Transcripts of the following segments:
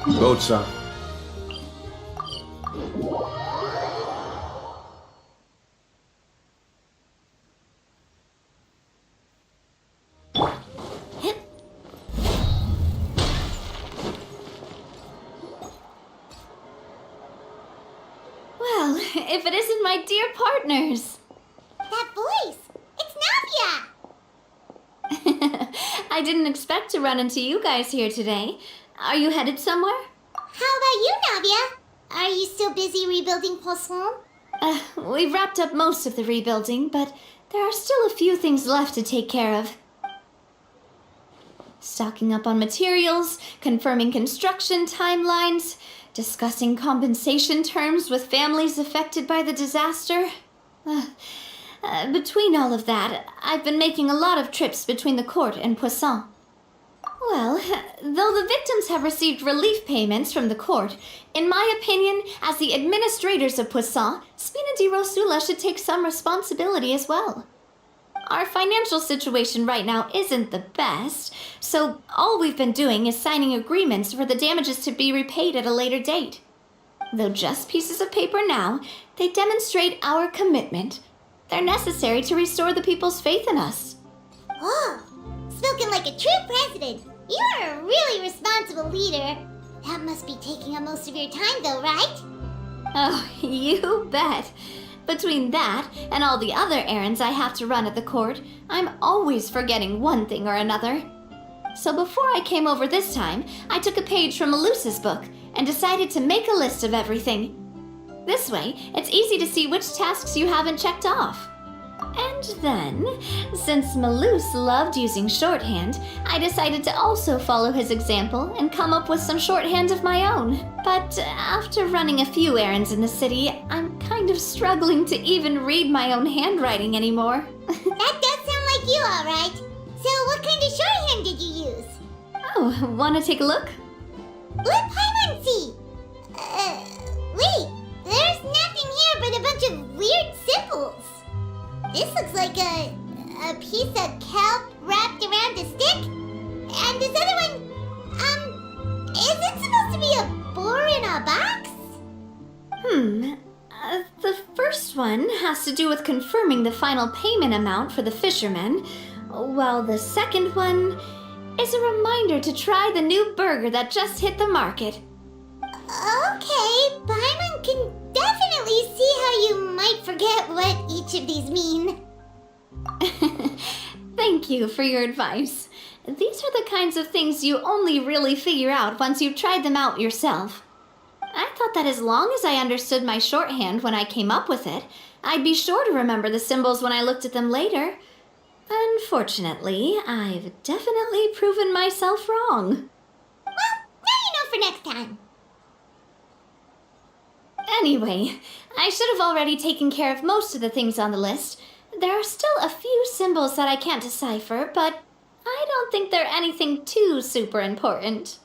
Rosa. Well, if it isn't my dear partners. That voice! It's Navia! I didn't expect to run into you guys here today. Are you headed somewhere? How about you, Navia? Are you still busy rebuilding Poisson? We've wrapped up most of the rebuilding, but there are still a few things left to take care of. Stocking up on materials, confirming construction timelines, discussing compensation terms with families affected by the disaster. Between all of that, I've been making a lot of trips between the court and Poisson. Well, though the victims have received relief payments from the court, in my opinion, as the administrators of Poisson, Spina di Rosula should take some responsibility as well. Our financial situation right now isn't the best, so all we've been doing is signing agreements for the damages to be repaid at a later date. Though just pieces of paper now, they demonstrate our commitment. They're necessary to restore the people's faith in us. Oh, spoken like a true president. You are a really responsible leader. That must be taking up most of your time though, right? Oh, you bet. Between that and all the other errands I have to run at the court, I'm always forgetting one thing or another. So before I came over this time, I took a page from Melusa's book and decided to make a list of everything. This way, it's easy to see which tasks you haven't checked off. And then, since Melus loved using shorthand, I decided to also follow his example and come up with some shorthand of my own. But after running a few errands in the city, I'm kind of struggling to even read my own handwriting anymore. That does sound like you, alright. So what kind of shorthand did you use? Oh, wanna take a look? Let Paimon see! Wait, there's nothing here but a bunch of weird symbols. This looks like a piece of kelp wrapped around a stick. And this other one, is it supposed to be a boar in a box? The first one has to do with confirming the final payment amount for the fishermen, while the second one is a reminder to try the new burger that just hit the market. Okay, Paimon can definitely see how you might forget what each of these mean. Thank you for your advice. These are the kinds of things you only really figure out once you've tried them out yourself. I thought that as long as I understood my shorthand when I came up with it, I'd be sure to remember the symbols when I looked at them later. Unfortunately, I've definitely proven myself wrong. Well, now you know for next time. Anyway, I should have already taken care of most of the things on the list. There are still a few symbols that I can't decipher, but I don't think they're anything too super important.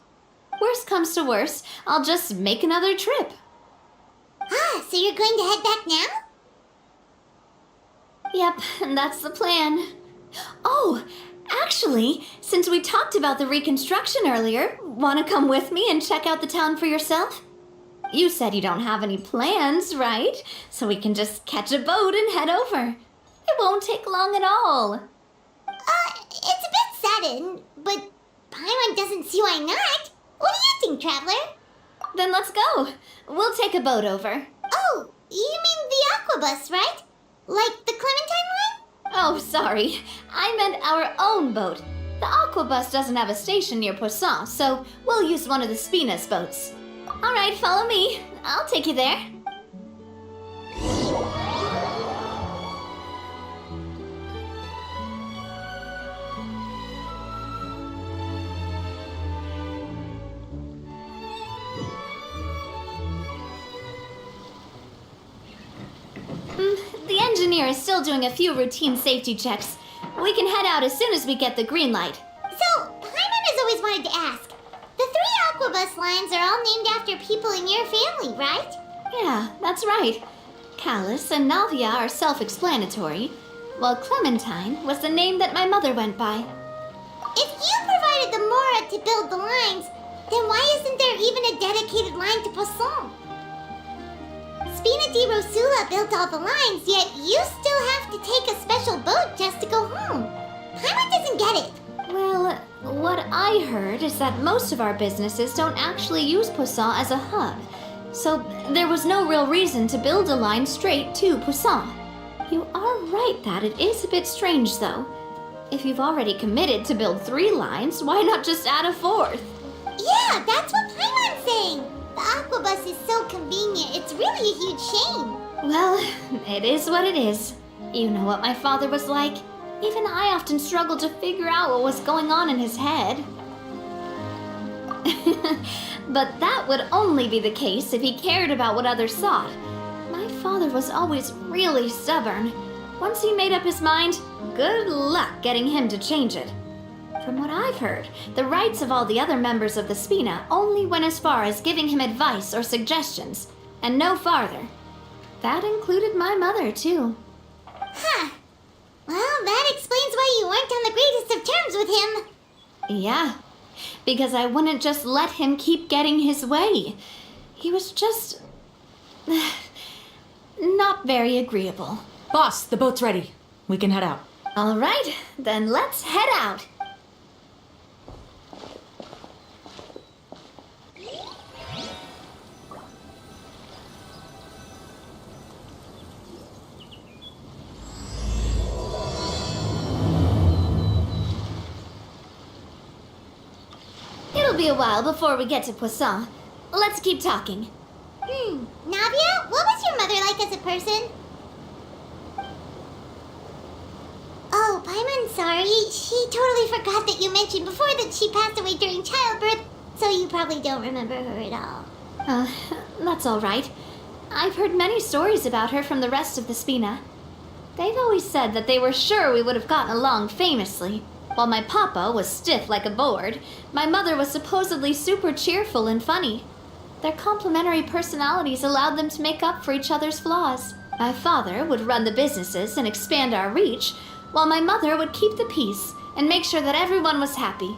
Worst comes to worst, I'll just make another trip. Ah, so you're going to head back now? Yep, that's the plan. Oh, actually, since we talked about the reconstruction earlier, want to come with me and check out the town for yourself? You said you don't have any plans, right? So we can just catch a boat and head over. It won't take long at all. It's a bit sudden, but Paimon doesn't see why not. What do you think, Traveler? Then let's go. We'll take a boat over. Oh, you mean the aquabus, right? Like the Clementine one? Oh, sorry. I meant our own boat. The aquabus doesn't have a station near Poisson, so we'll use one of the Spina's boats. All right, follow me. I'll take you there. The engineer is still doing a few routine safety checks. We can head out as soon as we get the green light. So, Paimon has always wanted to ask. The 3 aquabus lines are all named after people in your family, right? Yeah, that's right. Callus and Navia are self-explanatory, while Clementine was the name that my mother went by. If you provided the Mora to build the lines, Then why isn't there even a dedicated line to Poisson? Spina di Rosula built all the lines, yet you still have to take a special boat just to go home. Paimon doesn't get it. Well, what I heard is that most of our businesses don't actually use Poisson as a hub, so there was no real reason to build a line straight to Poisson. You are right that it is a bit strange, though. If you've already committed to build 3 lines, why not just add a 4th? Yeah, that's what Paimon's saying. The aquabus is so convenient, it's really a huge shame. Well, it is what it is. You know what my father was like. Even I often struggled to figure out what was going on in his head. But that would only be the case if he cared about what others thought. My father was always really stubborn. Once he made up his mind, good luck getting him to change it. From what I've heard, the rights of all the other members of the Spina only went as far as giving him advice or suggestions, and no farther. That included my mother, too. Huh. Well, that explains why you weren't on the greatest of terms with him. Yeah, because I wouldn't just let him keep getting his way. He was just... not very agreeable. Boss, the boat's ready. We can head out. All right, then let's head out. It'll be a while before we get to Poisson. Let's keep talking. Navia, what was your mother like as a person? Oh, Paimon's sorry. She totally forgot that you mentioned before that she passed away during childbirth, so you probably don't remember her at all. That's all right. I've heard many stories about her from the rest of the Spina. They've always said that they were sure we would have gotten along famously. While my papa was stiff like a board, my mother was supposedly super cheerful and funny. Their complementary personalities allowed them to make up for each other's flaws. My father would run the businesses and expand our reach, while my mother would keep the peace and make sure that everyone was happy.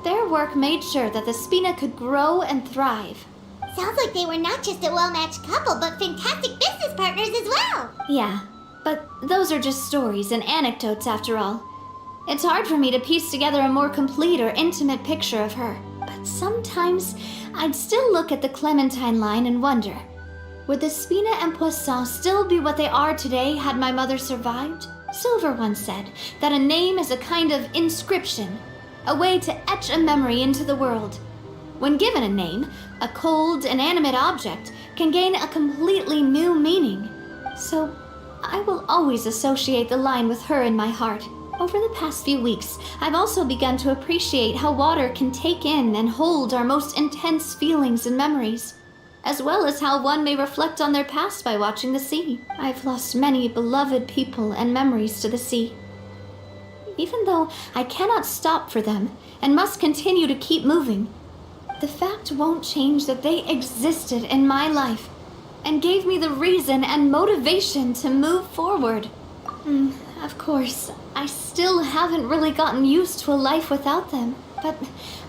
Their work made sure that the Spina could grow and thrive. Sounds like they were not just a well-matched couple, but fantastic business partners as well. Yeah, but those are just stories and anecdotes after all. It's hard for me to piece together a more complete or intimate picture of her. But sometimes I'd still look at the Clementine line and wonder, would the Spina and Poisson still be what they are today had my mother survived? Silver once said that a name is a kind of inscription, a way to etch a memory into the world. When given a name, a cold, inanimate object can gain a completely new meaning. So I will always associate the line with her in my heart. Over the past few weeks, I've also begun to appreciate how water can take in and hold our most intense feelings and memories, as well as how one may reflect on their past by watching the sea. I've lost many beloved people and memories to the sea. Even though I cannot stop for them and must continue to keep moving, the fact won't change that they existed in my life and gave me the reason and motivation to move forward. Of course, I still haven't really gotten used to a life without them, but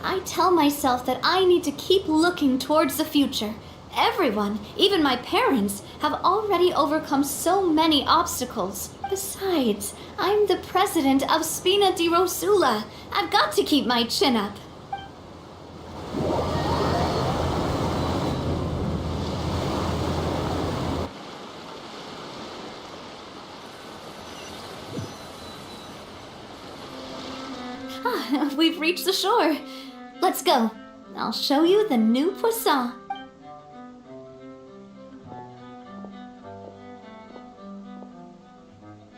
I tell myself that I need to keep looking towards the future. Everyone, even my parents, have already overcome so many obstacles. Besides, I'm the president of Spina di Rosula. I've got to keep my chin up. We've reached the shore. Let's go. I'll show you the new Poisson.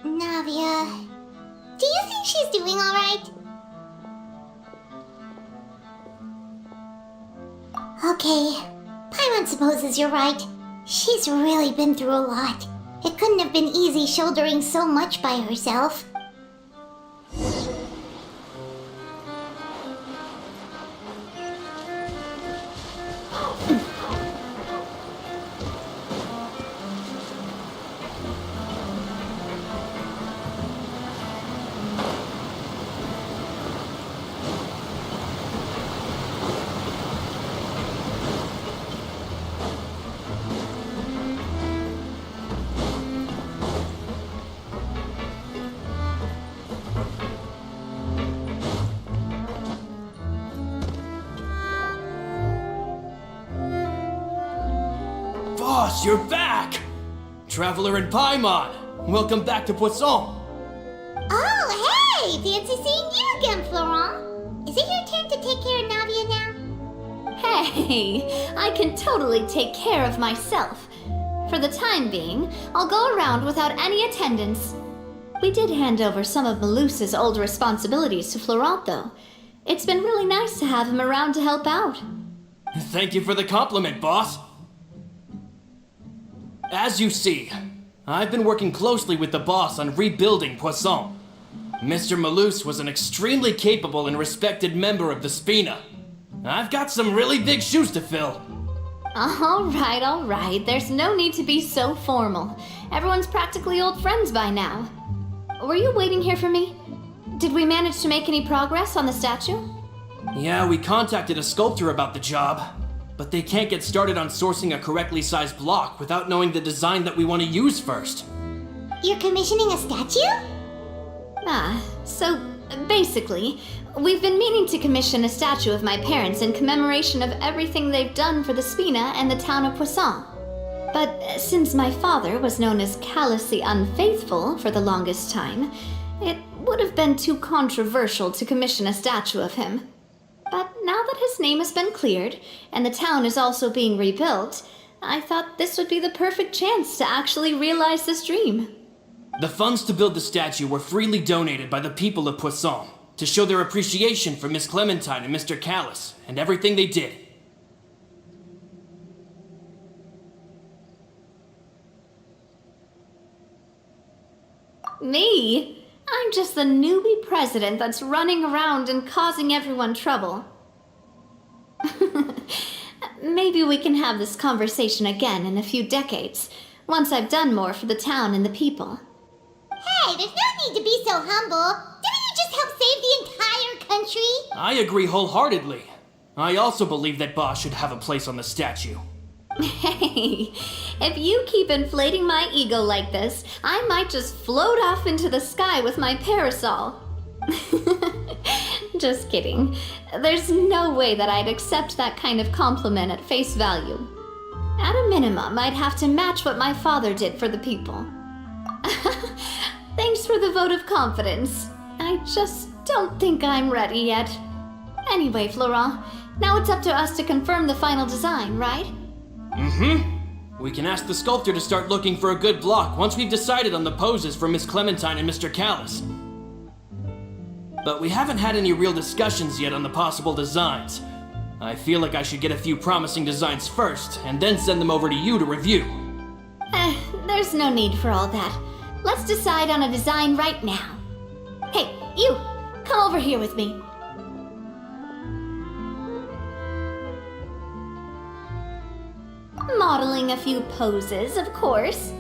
Navia, do you think she's doing all right? Okay, Paimon supposes you're right. She's really been through a lot. It couldn't have been easy shouldering so much by herself. Boss, you're back! Traveler and Paimon, welcome back to Poisson. Oh, hey! Fancy seeing you again, Florent. Is it your turn to take care of Navia now? Hey, I can totally take care of myself. For the time being, I'll go around without any attendance. We did hand over some of Malus's old responsibilities to Florent, though. It's been really nice to have him around to help out. Thank you for the compliment, boss. As you see, I've been working closely with the boss on rebuilding Poisson. Mr. Malus was an extremely capable and respected member of the Spina. I've got some really big shoes to fill. All right. There's no need to be so formal. Everyone's practically old friends by now. Were you waiting here for me? Did we manage to make any progress on the statue? Yeah, we contacted a sculptor about the job, but they can't get started on sourcing a correctly sized block without knowing the design that we want to use first. You're commissioning a statue? So basically, we've been meaning to commission a statue of my parents in commemoration of everything they've done for the Spina and the town of Poisson. But since my father was known as callously unfaithful for the longest time, it would have been too controversial to commission a statue of him. But now that his name has been cleared, and the town is also being rebuilt, I thought this would be the perfect chance to actually realize this dream. The funds to build the statue were freely donated by the people of Poisson to show their appreciation for Miss Clementine and Mr. Callus and everything they did. Me? I'm just the newbie president that's running around and causing everyone trouble. Maybe we can have this conversation again in a few decades, once I've done more for the town and the people. Hey, there's no need to be so humble. Didn't you just help save the entire country? I agree wholeheartedly. I also believe that Boss should have a place on the statue. Hey, if you keep inflating my ego like this, I might just float off into the sky with my parasol. Just kidding. There's no way that I'd accept that kind of compliment at face value. At a minimum, I'd have to match what my father did for the people. Thanks for the vote of confidence. I just don't think I'm ready yet. Anyway, Florent, now it's up to us to confirm the final design, right? We can ask the sculptor to start looking for a good block once we've decided on the poses for Miss Clementine and Mr. Callus. But we haven't had any real discussions yet on the possible designs. I feel like I should get a few promising designs first, and then send them over to you to review. There's no need for all that. Let's decide on a design right now. Hey, you! Come over here with me. Modeling a few poses, of course.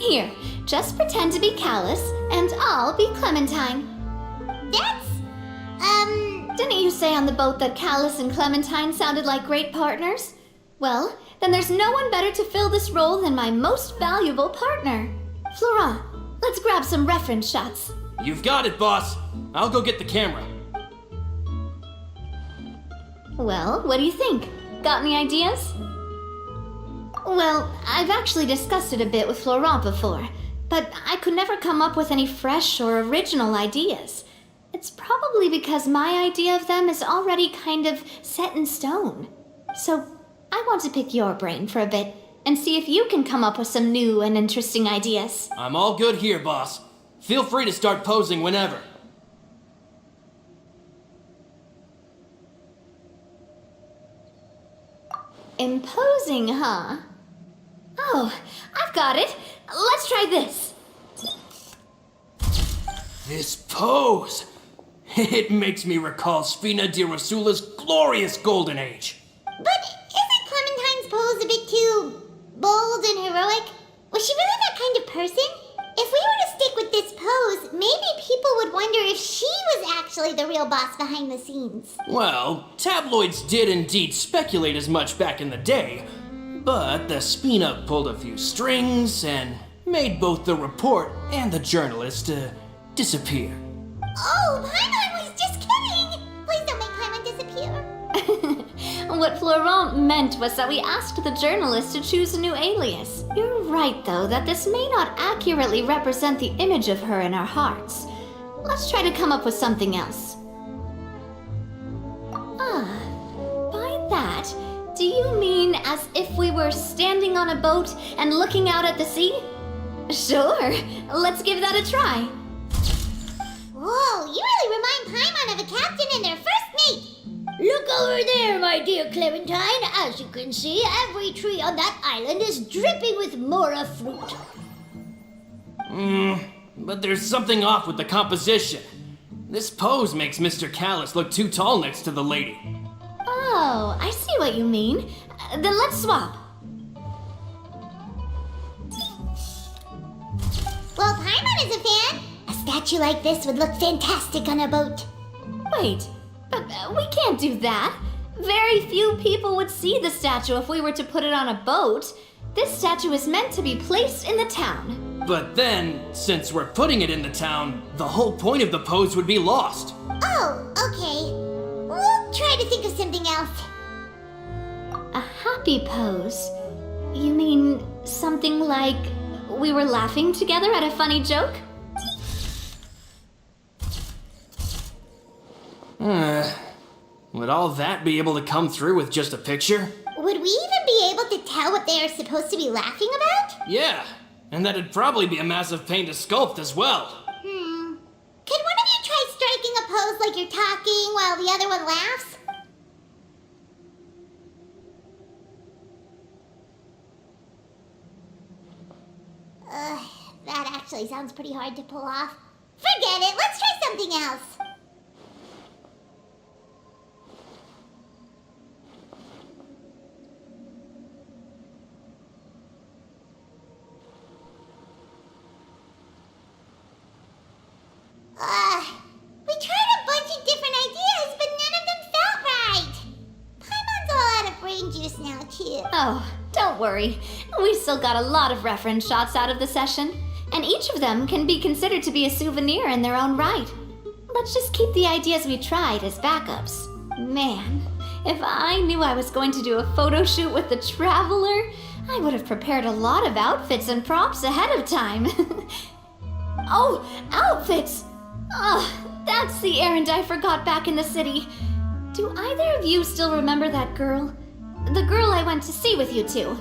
Here, just pretend to be Callus, and I'll be Clementine. That's, Didn't you say on the boat that Callus and Clementine sounded like great partners? Well, then there's no one better to fill this role than my most valuable partner. Florent, let's grab some reference shots. You've got it, boss. I'll go get the camera. Well, what do you think? Got any ideas? Well, I've actually discussed it a bit with Florent before, but I could never come up with any fresh or original ideas. It's probably because my idea of them is already kind of set in stone. So I want to pick your brain for a bit and see if you can come up with some new and interesting ideas. I'm all good here, boss. Feel free to start posing whenever. Imposing, huh? Oh, I've got it. Let's try this. This pose! It makes me recall Spina di Rosula's glorious golden age. but isn't Clementine's pose a bit too bold and heroic? Was she really that kind of person? If we were to stick with this pose, maybe people would wonder if she was actually the real boss behind the scenes. Well, tabloids did indeed speculate as much back in the day, but the Spina pulled a few strings and made both the report and the journalist disappear. Oh, Paimon was just kidding! Please don't make Paimon disappear. What Florent meant was that we asked the journalist to choose a new alias. You're right, though, that this may not accurately represent the image of her in our hearts. Let's try to come up with something else. By that, do you mean as if we were standing on a boat and looking out at the sea? Sure, let's give that a try. Whoa, you really remind Paimon of a captain and their first mate. Look over there, my dear Clementine. As you can see, every tree on that island is dripping with mora fruit. But there's something off with the composition. This pose makes Mr. Callus look too tall next to the lady. Oh, I see what you mean. Then let's swap. Well, Paimon is a fan. A statue like this would look fantastic on a boat. Wait, but we can't do that. Very few people would see the statue if we were to put it on a boat. This statue is meant to be placed in the town. But then, since we're putting it in the town, the whole point of the pose would be lost. Oh, okay. We'll try to think of something else. A happy pose? You mean something like we were laughing together at a funny joke? Would all that be able to come through with just a picture? Would we even be able to tell what they are supposed to be laughing about? Yeah, and that'd probably be a massive pain to sculpt as well. Could one of you try striking a pose like you're talking while the other one laughs? That actually sounds pretty hard to pull off. Forget it, let's try something else. We tried a bunch of different ideas, but none of them felt right. Paimon's all out of brain juice now, too. Oh, don't worry. We still got a lot of reference shots out of the session, and each of them can be considered to be a souvenir in their own right. Let's just keep the ideas we tried as backups. Man, if I knew I was going to do a photo shoot with the Traveler, I would have prepared a lot of outfits and props ahead of time. Oh, outfits! That's the errand I forgot back in the city. Do either of you still remember that girl? The girl I went to see with you two.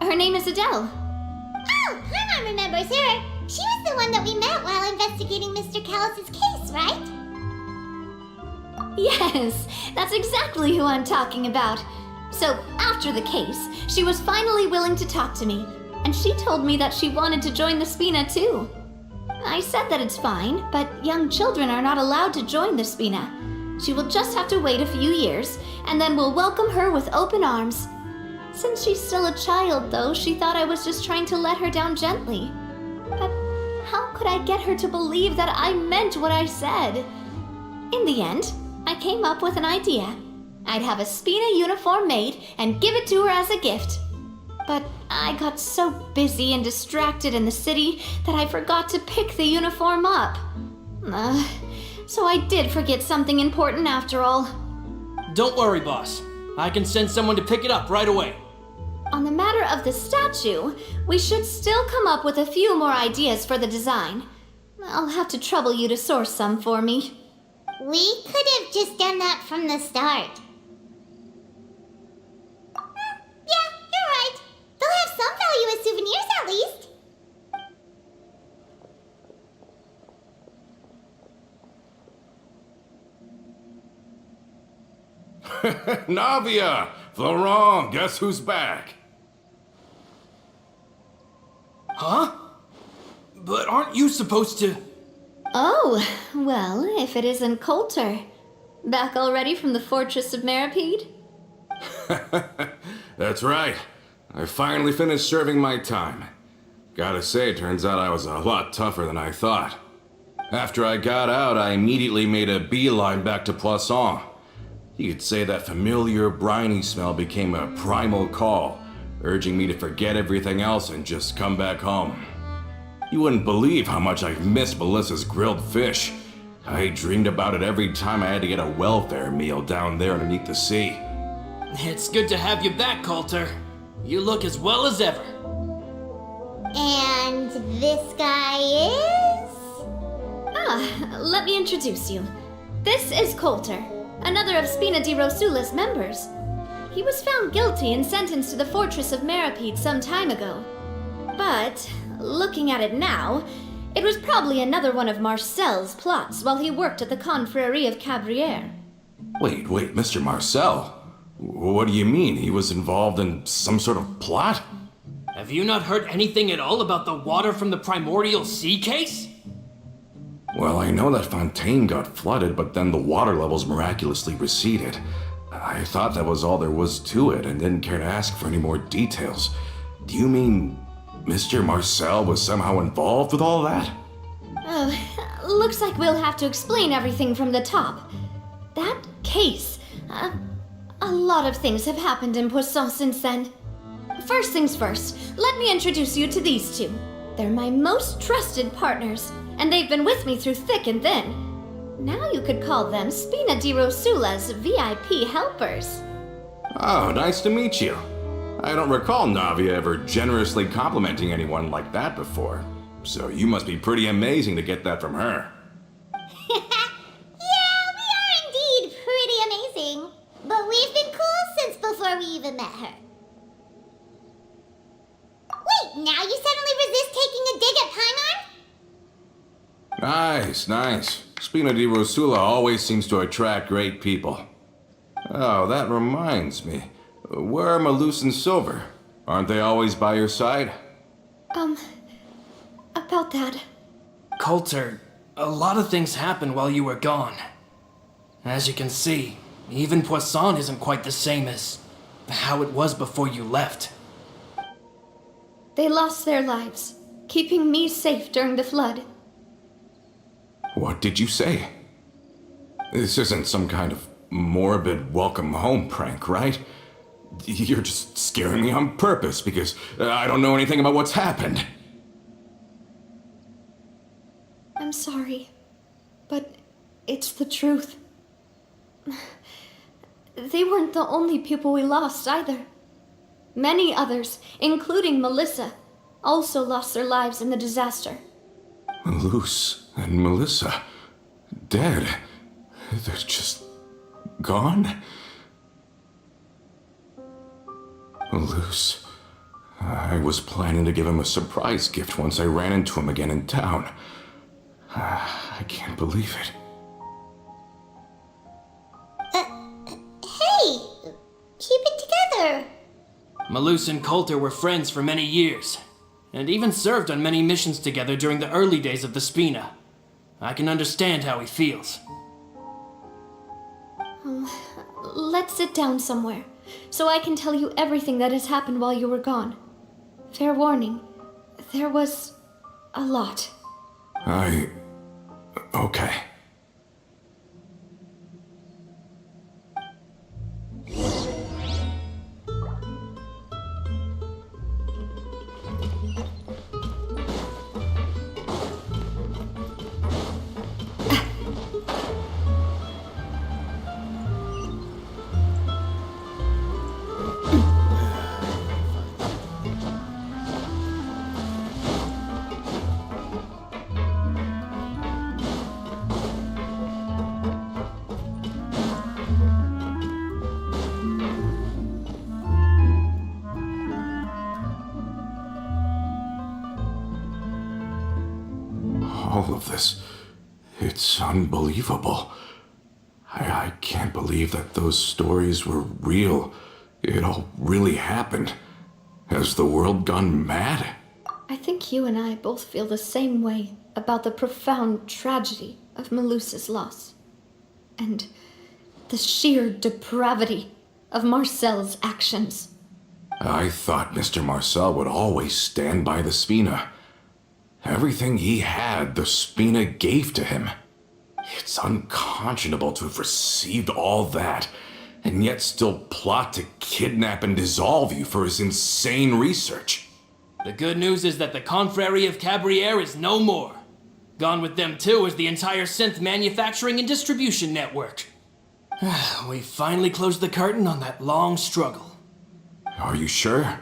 Her name is Adele. Oh, Paimon remembers her. She was the one that we met while investigating Mr. Callus's case, right? Yes, that's exactly who I'm talking about. So, after the case, she was finally willing to talk to me, and she told me that she wanted to join the Spina too. I said that it's fine, but young children are not allowed to join the Spina. She will just have to wait a few years, and then we'll welcome her with open arms. Since she's still a child, though, she thought I was just trying to let her down gently. But how could I get her to believe that I meant what I said? In the end, I came up with an idea. I'd have a Spina uniform made and give it to her as a gift. But I got so busy and distracted in the city that I forgot to pick the uniform up. So I did forget something important after all. Don't worry, boss. I can send someone to pick it up right away. On the matter of the statue, we should still come up with a few more ideas for the design. I'll have to trouble you to source some for me. We could have just done that from the start. Yeah, you're right. They'll have some value as souvenirs at least. Navia! Florent, guess who's back? Huh? But aren't you supposed to... Oh, well, if it isn't Coulter. Back already from the Fortress of Meripede? That's right. I finally finished serving my time. Gotta say, turns out I was a lot tougher than I thought. After I got out, I immediately made a beeline back to Poisson. You could say that familiar briny smell became a primal call, urging me to forget everything else and just come back home. You wouldn't believe how much I've missed Melissa's grilled fish. I dreamed about it every time I had to get a welfare meal down there underneath the sea. It's good to have you back, Coulter. You look as well as ever. And this guy is? Let me introduce you. This is Coulter, another of Spina di Rosula's members. He was found guilty and sentenced to the Fortress of Meripede some time ago. But, looking at it now, it was probably another one of Marcel's plots while he worked at the Confrérie of Cabrières. Wait, Mr. Marcel? What do you mean? He was involved in some sort of plot? Have you not heard anything at all about the water from the primordial sea case? Well, I know that Fontaine got flooded, but then the water levels miraculously receded. I thought that was all there was to it and didn't care to ask for any more details. Do you mean Mr. Marcel was somehow involved with all that? Oh, looks like we'll have to explain everything from the top. That case, a lot of things have happened in Poisson since then. First things first, let me introduce you to these two. They're my most trusted partners, and they've been with me through thick and thin. Now you could call them Spina di Rosula's VIP helpers. Oh, nice to meet you. I don't recall Navia ever generously complimenting anyone like that before. So you must be pretty amazing to get that from her. Yeah, we are indeed pretty amazing. But we've been cool since before we even met her. Wait, now you suddenly resist taking a dig at Paimon? Nice. Spina di Rosula always seems to attract great people. Oh, that reminds me. Where are Malus and Silver? Aren't they always by your side? About that. Coulter, a lot of things happened while you were gone. As you can see, even Poisson isn't quite the same as how it was before you left. They lost their lives, keeping me safe during the flood. What did you say? This isn't some kind of morbid welcome home prank, right? You're just scaring me on purpose because I don't know anything about what's happened. I'm sorry, but it's the truth. They weren't the only people we lost either. Many others, including Melissa, also lost their lives in the disaster. Malus and Melissa, dead. They're just gone? Malus, I was planning to give him a surprise gift once I ran into him again in town. I can't believe it. Hey, keep it together. Malus and Coulter were friends for many years, and even served on many missions together during the early days of the Spina. I can understand how he feels. Let's sit down somewhere, so I can tell you everything that has happened while you were gone. Fair warning, there was a lot. Okay. All of this, it's unbelievable. I can't believe that those stories were real. It all really happened. Has the world gone mad? I think you and I both feel the same way about the profound tragedy of Melusa's loss. And the sheer depravity of Marcel's actions. I thought Mr. Marcel would always stand by the Spina. Everything he had, the Spina gave to him. It's unconscionable to have received all that, and yet still plot to kidnap and dissolve you for his insane research. The good news is that the Confrérie of Cabrières is no more. Gone with them too is the entire synth manufacturing and distribution network. We finally closed the curtain on that long struggle. Are you sure?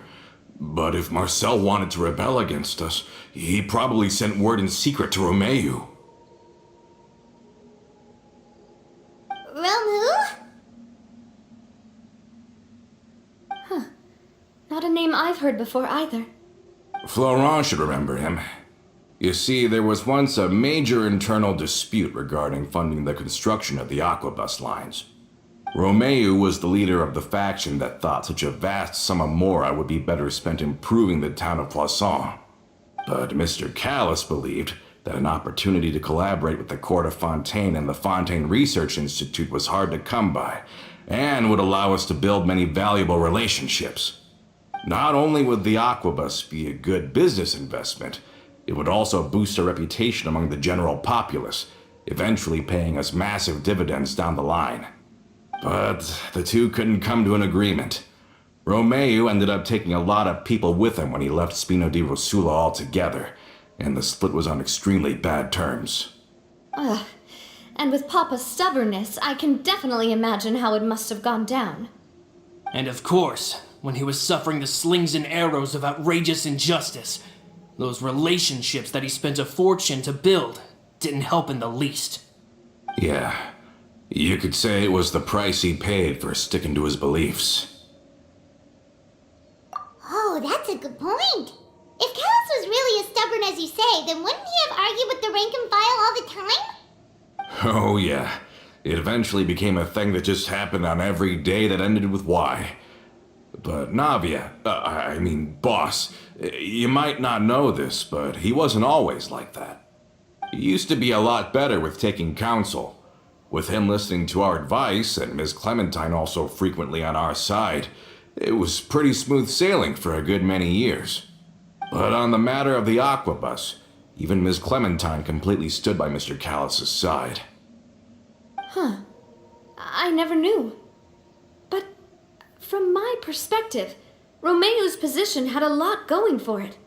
But if Marcel wanted to rebel against us, he probably sent word in secret to Romeu. Romu? Not a name I've heard before either. Florent should remember him. You see, there was once a major internal dispute regarding funding the construction of the Aquabus lines. Romeu was the leader of the faction that thought such a vast sum of mora would be better spent improving the town of Poisson. But Mr. Callis believed that an opportunity to collaborate with the Court of Fontaine and the Fontaine Research Institute was hard to come by, and would allow us to build many valuable relationships. Not only would the Aquabus be a good business investment, it would also boost our reputation among the general populace, eventually paying us massive dividends down the line. But the two couldn't come to an agreement. Romeu ended up taking a lot of people with him when he left Spino di Rosula altogether, and the split was on extremely bad terms. Ugh. And with Papa's stubbornness, I can definitely imagine how it must have gone down. And of course, when he was suffering the slings and arrows of outrageous injustice, those relationships that he spent a fortune to build didn't help in the least. Yeah, you could say it was the price he paid for sticking to his beliefs. Oh, that's a good point. If Callis was really as stubborn as you say, then wouldn't he have argued with the rank and file all the time? Oh yeah, it eventually became a thing that just happened on every day that ended with Y. But Navia, boss, you might not know this, but he wasn't always like that. He used to be a lot better with taking counsel. With him listening to our advice, and Ms. Clementine also frequently on our side, it was pretty smooth sailing for a good many years. But on the matter of the Aquabus, even Ms. Clementine completely stood by Mr. Callis' side. I never knew. But from my perspective, Romeu's position had a lot going for it.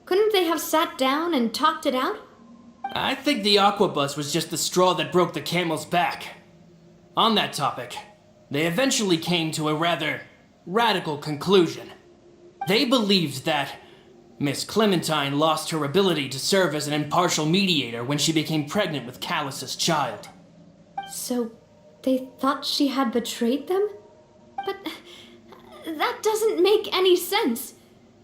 Couldn't they have sat down and talked it out? I think the Aquabus was just the straw that broke the camel's back. On that topic, they eventually came to a rather radical conclusion. They believed that Miss Clementine lost her ability to serve as an impartial mediator when she became pregnant with Callus's child. So, they thought she had betrayed them? But that doesn't make any sense.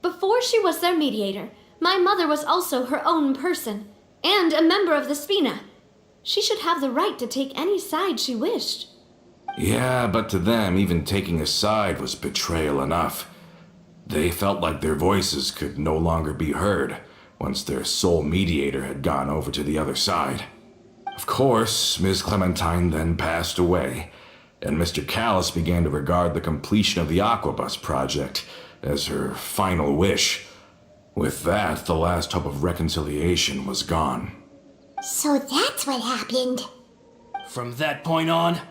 Before she was their mediator, my mother was also her own person, and a member of the Spina. She should have the right to take any side she wished. Yeah, but to them, even taking a side was betrayal enough. They felt like their voices could no longer be heard once their sole mediator had gone over to the other side. Of course, Miss Clementine then passed away, and Mr. Callis began to regard the completion of the Aquabus project as her final wish. With that, the last hope of reconciliation was gone. So that's what happened. From that point on,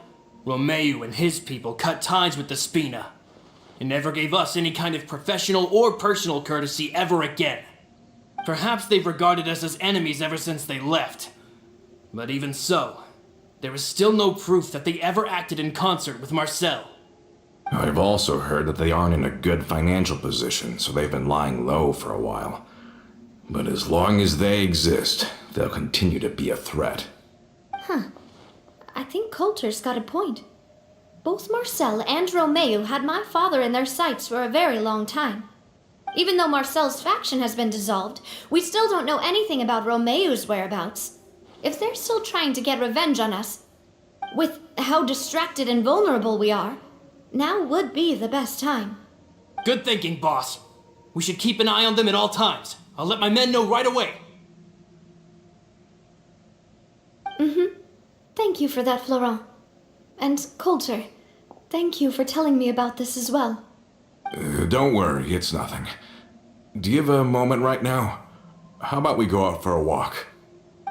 Romeu and his people cut ties with the Spina, and never gave us any kind of professional or personal courtesy ever again. Perhaps they've regarded us as enemies ever since they left. But even so, there is still no proof that they ever acted in concert with Marcel. I've also heard that they aren't in a good financial position, so they've been lying low for a while. But as long as they exist, they'll continue to be a threat. I think Coulter's got a point. Both Marcel and Romeu had my father in their sights for a very long time. Even though Marcel's faction has been dissolved, we still don't know anything about Romeu's whereabouts. If they're still trying to get revenge on us, with how distracted and vulnerable we are, now would be the best time. Good thinking, boss. We should keep an eye on them at all times. I'll let my men know right away. Thank you for that, Florent. And Coulter, thank you for telling me about this as well. Don't worry, it's nothing. Do you have a moment right now? How about we go out for a walk?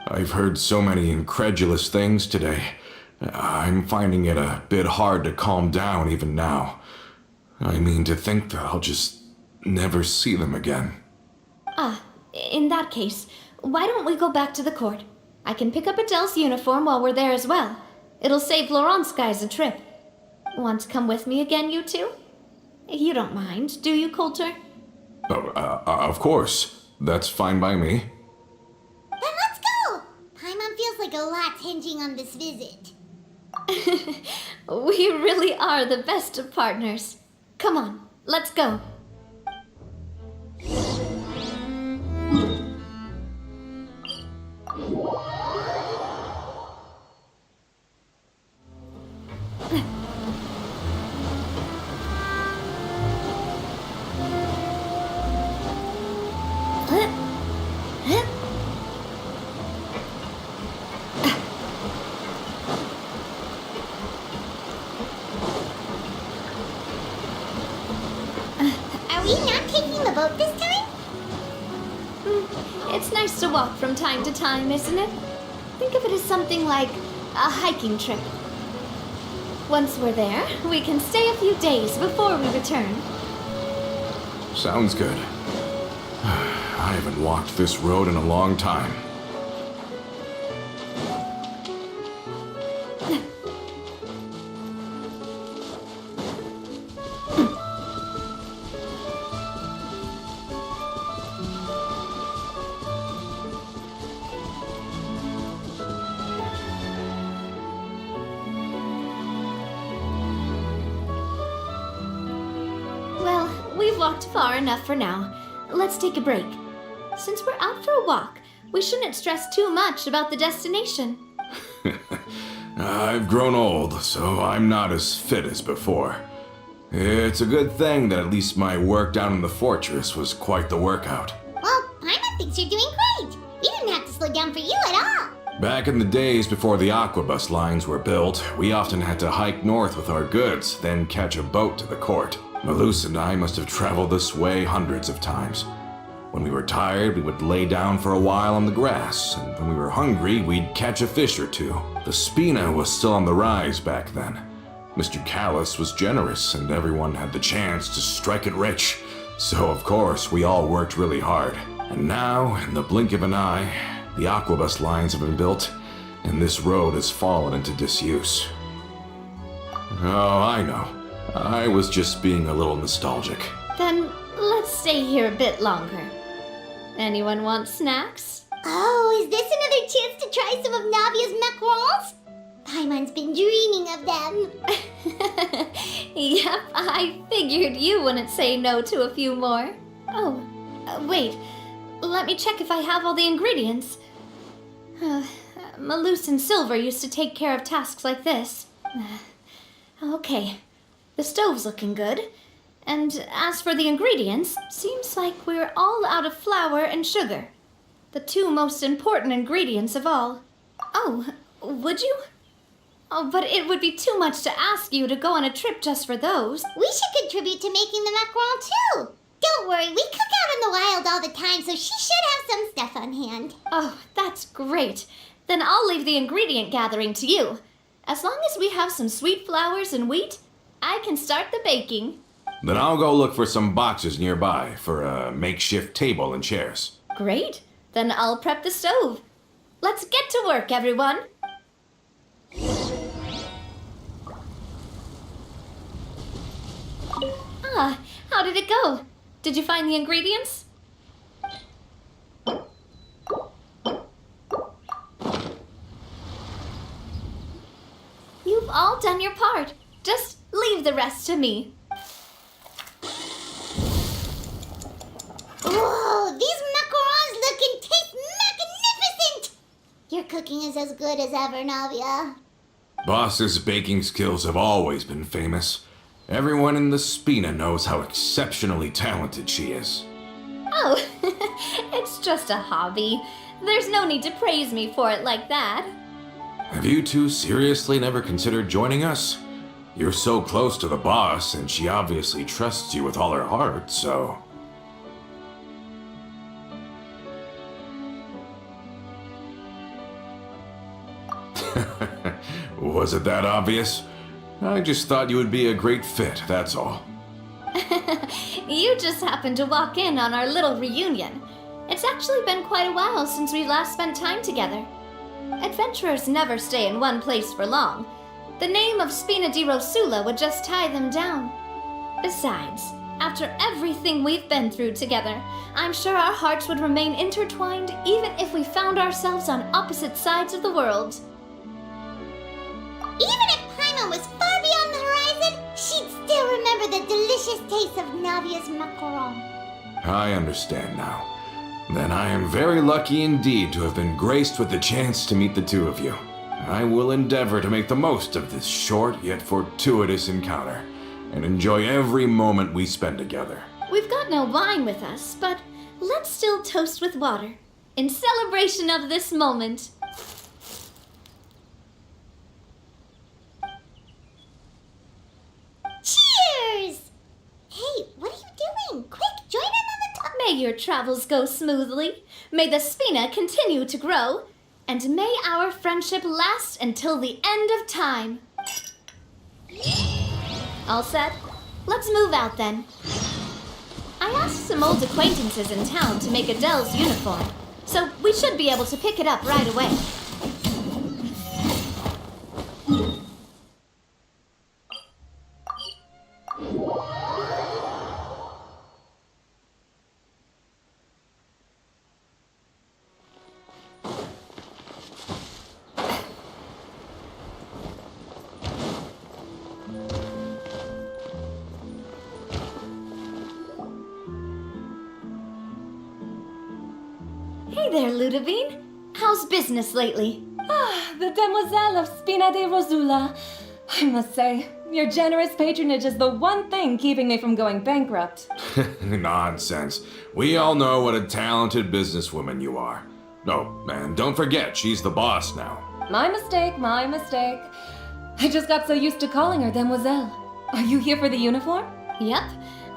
I've heard so many incredulous things today. I'm finding it a bit hard to calm down even now. I mean, to think that I'll just never see them again. In that case, why don't we go back to the court? I can pick up Adele's uniform while we're there as well. It'll save Laurent's guys a trip. Want to come with me again, you two? You don't mind, do you, Coulter? Of course. That's fine by me. Then let's go! Paimon feels like a lot's hinging on this visit. We really are the best of partners. Come on, let's go. Are we not taking the boat this time? It's nice to walk from time to time, isn't it? Think of it as something like a hiking trip. Once we're there, we can stay a few days before we return. Sounds good. I haven't walked this road in a long time. Well, we've walked far enough for now. Let's take a break. Since we're out for a walk, we shouldn't stress too much about the destination. I've grown old, so I'm not as fit as before. It's a good thing that at least my work down in the fortress was quite the workout. Well, Paimon thinks you're doing great. We didn't have to slow down for you at all. Back in the days before the aquabus lines were built, we often had to hike north with our goods, then catch a boat to the court. Malus and I must have traveled this way hundreds of times. When we were tired, we would lay down for a while on the grass, and when we were hungry, we'd catch a fish or two. The Spina was still on the rise back then. Mr. Callis was generous, and everyone had the chance to strike it rich. So, of course, we all worked really hard. And now, in the blink of an eye, the aquabus lines have been built, and this road has fallen into disuse. Oh, I know. I was just being a little nostalgic. Then let's stay here a bit longer. Anyone want snacks? Oh, is this another chance to try some of Navia's macarons? Paimon's been dreaming of them. Yep, I figured you wouldn't say no to a few more. Oh, wait. Let me check if I have all the ingredients. Malus and Silver used to take care of tasks like this. Okay, the stove's looking good. And as for the ingredients, seems like we're all out of flour and sugar. The two most important ingredients of all. Oh, would you? Oh, but it would be too much to ask you to go on a trip just for those. We should contribute to making the macaron too. Don't worry, we cook out in the wild all the time, so she should have some stuff on hand. Oh, that's great. Then I'll leave the ingredient gathering to you. As long as we have some sweet flours and wheat, I can start the baking. Then I'll go look for some boxes nearby for a makeshift table and chairs. Great. Then I'll prep the stove. Let's get to work, everyone. Ah, how did it go? Did you find the ingredients? You've all done your part. Just leave the rest to me. Whoa, these macarons look and taste magnificent! Your cooking is as good as ever, Navia. Boss's baking skills have always been famous. Everyone in the Spina knows how exceptionally talented she is. Oh, it's just a hobby. There's no need to praise me for it like that. Have you two seriously never considered joining us? You're so close to the boss, and she obviously trusts you with all her heart, so... Was it that obvious? I just thought you would be a great fit, that's all. You just happened to walk in on our little reunion. It's actually been quite a while since we last spent time together. Adventurers never stay in one place for long. The name of Spina di Rosula would just tie them down. Besides, after everything we've been through together, I'm sure our hearts would remain intertwined even if we found ourselves on opposite sides of the world. Even if Paimon was far beyond the horizon, she'd still remember the delicious taste of Navia's macaron. I understand now. Then I am very lucky indeed to have been graced with the chance to meet the two of you. I will endeavor to make the most of this short yet fortuitous encounter, and enjoy every moment we spend together. We've got no wine with us, but let's still toast with water, in celebration of this moment. Cheers! Hey, what are you doing? Quick, join in on the talk. May your travels go smoothly, may the Spina continue to grow, and may our friendship last until the end of time. All set? Let's move out then. I asked some old acquaintances in town to make Adele's uniform, so we should be able to pick it up right away. Hey there, Ludovine. How's business lately? The Demoiselle of Spina di Rosula. I must say, your generous patronage is the one thing keeping me from going bankrupt. Nonsense. We all know what a talented businesswoman you are. Oh, and don't forget, she's the boss now. My mistake, my mistake. I just got so used to calling her Demoiselle. Are you here for the uniform? Yep.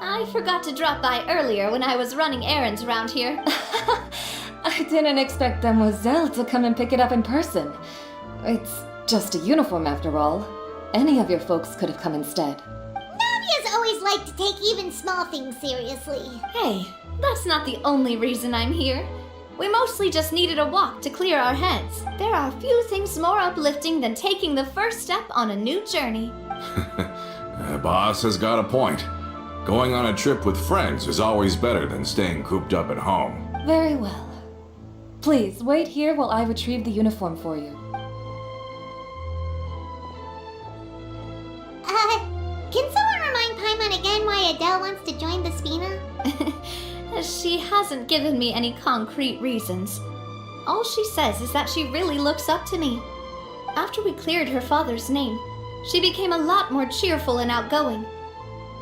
I forgot to drop by earlier when I was running errands around here. I didn't expect Demoiselle to come and pick it up in person. It's just a uniform after all. Any of your folks could have come instead. Navia's always liked to take even small things seriously. Hey, that's not the only reason I'm here. We mostly just needed a walk to clear our heads. There are few things more uplifting than taking the first step on a new journey. The boss has got a point. Going on a trip with friends is always better than staying cooped up at home. Very well. Please, wait here while I retrieve the uniform for you. Can someone remind Paimon again why Adele wants to join the Spina? She hasn't given me any concrete reasons. All she says is that she really looks up to me. After we cleared her father's name, she became a lot more cheerful and outgoing.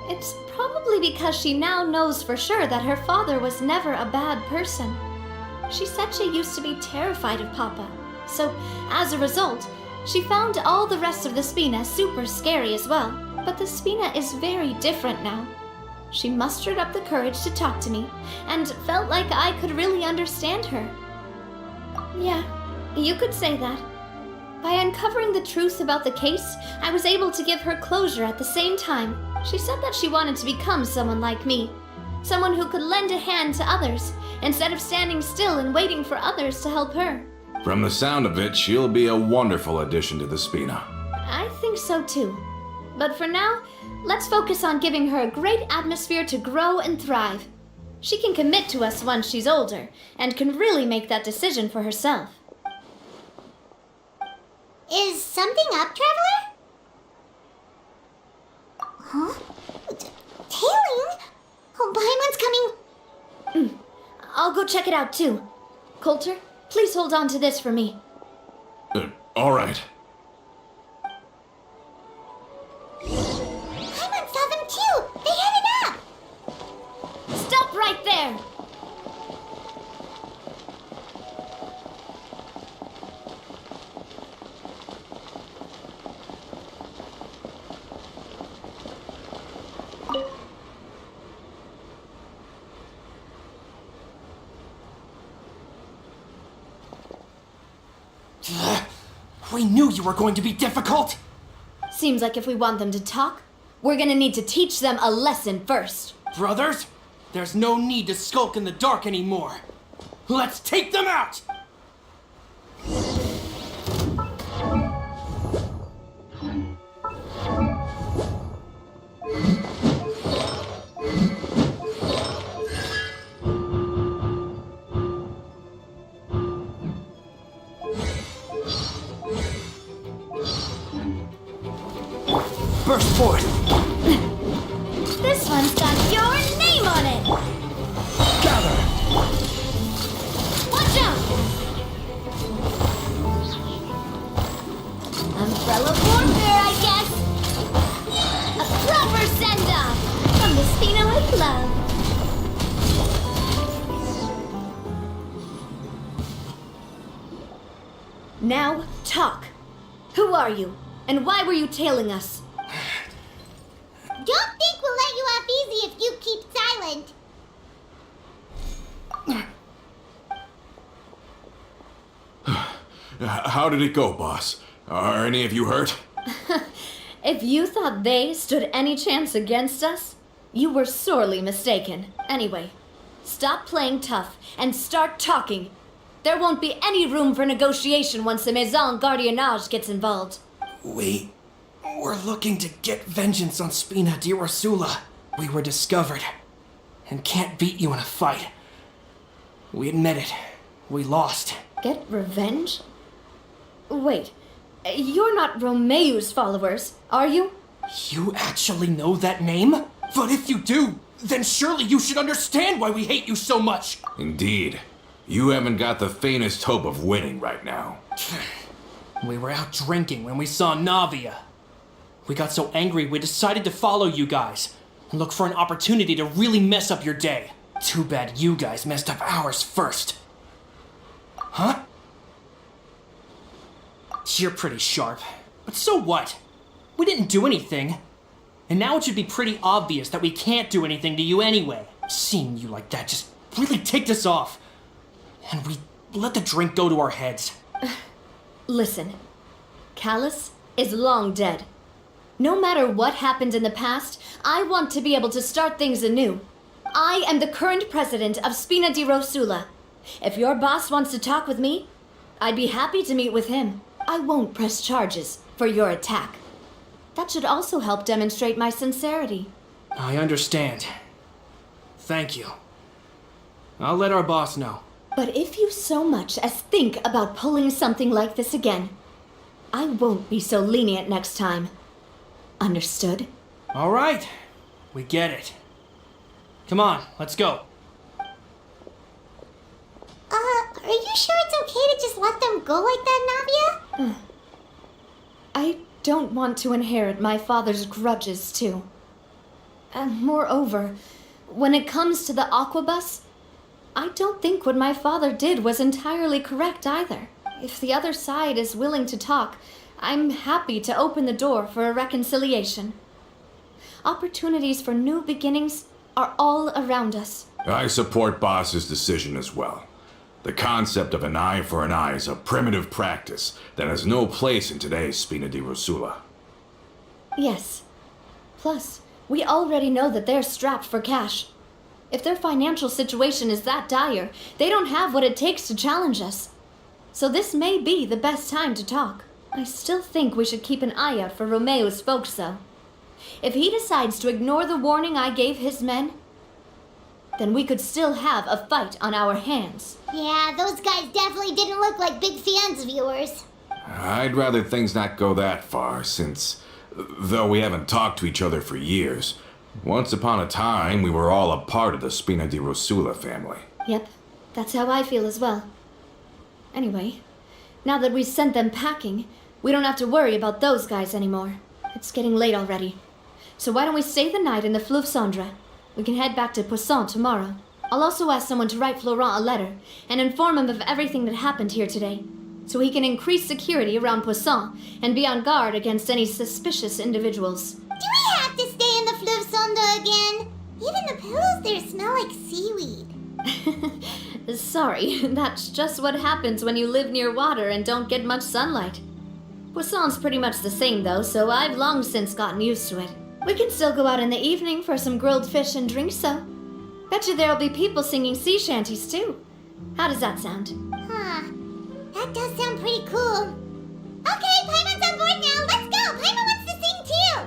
It's probably because she now knows for sure that her father was never a bad person. She said she used to be terrified of Papa, so as a result, she found all the rest of the Spina super scary as well. But the Spina is very different now. She mustered up the courage to talk to me, and felt like I could really understand her. Yeah, you could say that. By uncovering the truth about the case, I was able to give her closure at the same time. She said that she wanted to become someone like me. Someone who could lend a hand to others, instead of standing still and waiting for others to help her. From the sound of it, she'll be a wonderful addition to the Spina. I think so too. But for now, let's focus on giving her a great atmosphere to grow and thrive. She can commit to us once she's older, and can really make that decision for herself. Is something up, Traveler? Huh? Tailing? Oh, Paimon's coming. I'll go check it out too. Coulter, please hold on to this for me. All right. Paimon saw them too. They headed up. Stop right there! We knew you were going to be difficult! Seems like if we want them to talk, we're gonna need to teach them a lesson first. Brothers, there's no need to skulk in the dark anymore. Let's take them out! burst forth. This one's got your name on it! Gather! Watch out! Umbrella warfare, I guess! A proper send-off from the Spinoid Club. Now, talk. Who are you? And why were you tailing us? Don't think we'll let you off easy if you keep silent. How did it go, boss? Are any of you hurt? If you thought they stood any chance against us, you were sorely mistaken. Anyway, stop playing tough and start talking. There won't be any room for negotiation once the Maison Gardiennage gets involved. We're looking to get vengeance on Spina di Rosula. We were discovered and can't beat you in a fight. We admit it. We lost. Get revenge? Wait, you're not Romeu's followers, are you? You actually know that name? But if you do, then surely you should understand why we hate you so much. Indeed. You haven't got the faintest hope of winning right now. We were out drinking when we saw Navia. We got so angry we decided to follow you guys and look for an opportunity to really mess up your day. Too bad you guys messed up ours first. Huh? You're pretty sharp. But so what? We didn't do anything. And now it should be pretty obvious that we can't do anything to you anyway. Seeing you like that just really ticked us off. And we let the drink go to our heads. Listen, Callus is long dead. No matter what happened in the past, I want to be able to start things anew. I am the current president of Spina di Rosula. If your boss wants to talk with me, I'd be happy to meet with him. I won't press charges for your attack. That should also help demonstrate my sincerity. I understand. Thank you. I'll let our boss know. But if you so much as think about pulling something like this again, I won't be so lenient next time. Understood? All right. We get it. Come on, let's go. Are you sure it's okay to just let them go like that, Navia? I don't want to inherit my father's grudges, too. And moreover, when it comes to the Aquabus, I don't think what my father did was entirely correct either. If the other side is willing to talk, I'm happy to open the door for a reconciliation. Opportunities for new beginnings are all around us. I support Boss's decision as well. The concept of an eye for an eye is a primitive practice that has no place in today's Spina di Rosula. Yes. Plus, we already know that they're strapped for cash. If their financial situation is that dire, they don't have what it takes to challenge us. So this may be the best time to talk. I still think we should keep an eye out for Romeu's folks, though. If he decides to ignore the warning I gave his men, then we could still have a fight on our hands. Yeah, those guys definitely didn't look like big fans of yours. I'd rather things not go that far, since, though we haven't talked to each other for years, once upon a time we were all a part of the Spina di Rosula family. Yep, that's how I feel as well. Anyway, now that we've sent them packing, we don't have to worry about those guys anymore. It's getting late already. So why don't we stay the night in the Fleuve Cendre? We can head back to Poisson tomorrow. I'll also ask someone to write Florent a letter and inform him of everything that happened here today, so he can increase security around Poisson and be on guard against any suspicious individuals. Do we have to stay in the Fleuve Cendre again? Even the pillows there smell like seaweed. Sorry, that's just what happens when you live near water and don't get much sunlight. Poisson's pretty much the same though, so I've long since gotten used to it. We can still go out in the evening for some grilled fish and drinks, so. Bet you there'll be people singing sea shanties too. How does that sound? Huh. That does sound pretty cool. Okay, Paimon's on board now. Let's go. Paimon wants to sing too.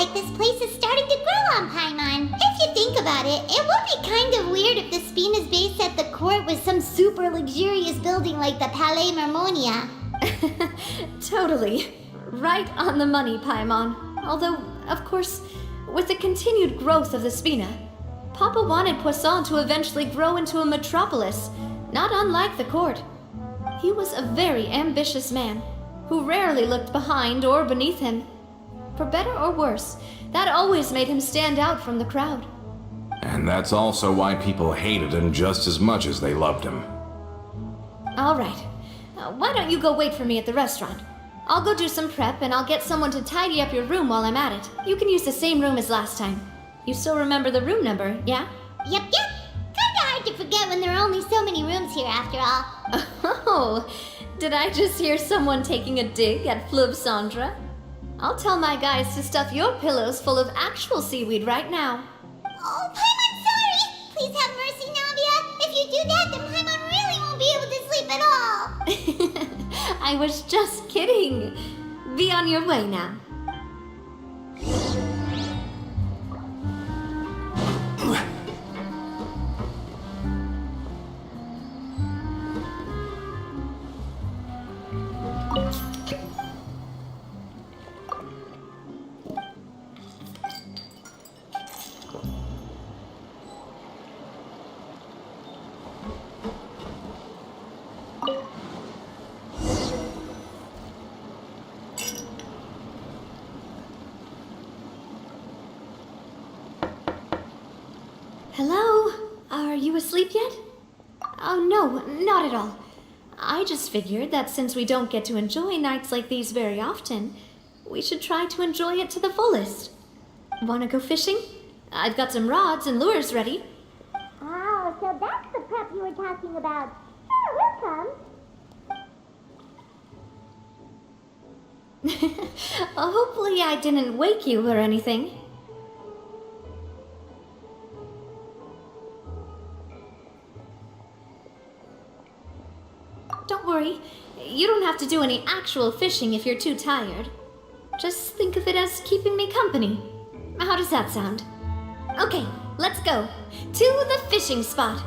like this place is starting to grow on Paimon. If you think about it, it would be kind of weird if the Spina's base at the court was some super luxurious building like the Palais Marmonia. Totally. Right on the money, Paimon. Although, of course, with the continued growth of the Spina, Papa wanted Poisson to eventually grow into a metropolis, not unlike the court. He was a very ambitious man, who rarely looked behind or beneath him. For better or worse, that always made him stand out from the crowd. And that's also why people hated him just as much as they loved him. All right. Why don't you go wait for me at the restaurant? I'll go do some prep and I'll get someone to tidy up your room while I'm at it. You can use the same room as last time. You still remember the room number, yeah? Yep. Kinda hard to forget when there are only so many rooms here after all. Oh, did I just hear someone taking a dig at Fleuve Cendre? I'll tell my guys to stuff your pillows full of actual seaweed right now. Oh, Paimon, sorry! Please have mercy, Navia. If you do that, then Paimon really won't be able to sleep at all. I was just kidding. Be on your way now. Hello? Are you asleep yet? Oh, no, not at all. I just figured that since we don't get to enjoy nights like these very often, we should try to enjoy it to the fullest. Wanna go fishing? I've got some rods and lures ready. Oh, so that's the prep you were talking about. Sure, we'll come. Hopefully I didn't wake you or anything. Don't worry, you don't have to do any actual fishing if you're too tired. Just think of it as keeping me company. How does that sound? Okay, let's go. To the fishing spot.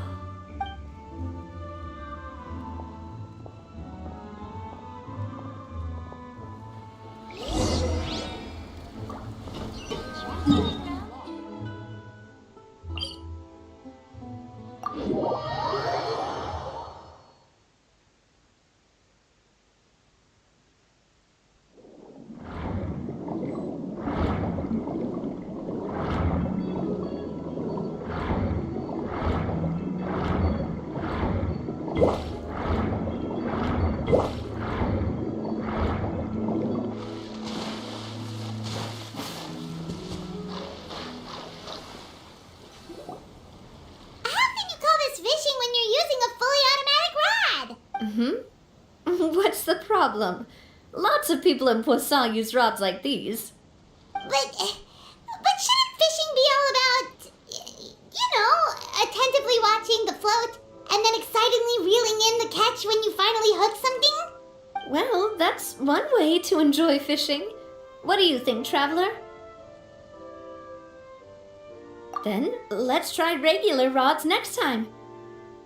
What's the problem? Lots of people in Poisson use rods like these. But shouldn't fishing be all about, attentively watching the float and then excitedly reeling in the catch when you finally hook something? Well, that's one way to enjoy fishing. What do you think, traveler? Then, let's try regular rods next time.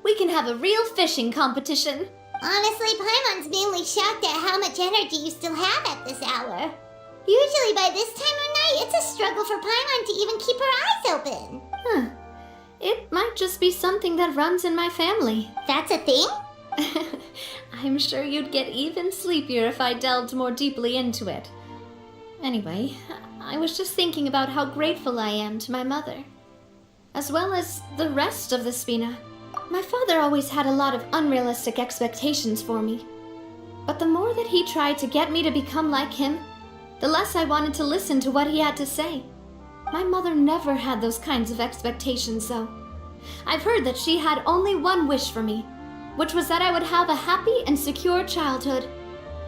We can have a real fishing competition. Honestly, Paimon's mainly shocked at how much energy you still have at this hour. Usually by this time of night, it's a struggle for Paimon to even keep her eyes open. Huh. It might just be something that runs in my family. That's a thing? I'm sure you'd get even sleepier if I delved more deeply into it. Anyway, I was just thinking about how grateful I am to my mother, as well as the rest of the Spina. My father always had a lot of unrealistic expectations for me. But the more that he tried to get me to become like him, the less I wanted to listen to what he had to say. My mother never had those kinds of expectations, though. I've heard that she had only one wish for me, which was that I would have a happy and secure childhood.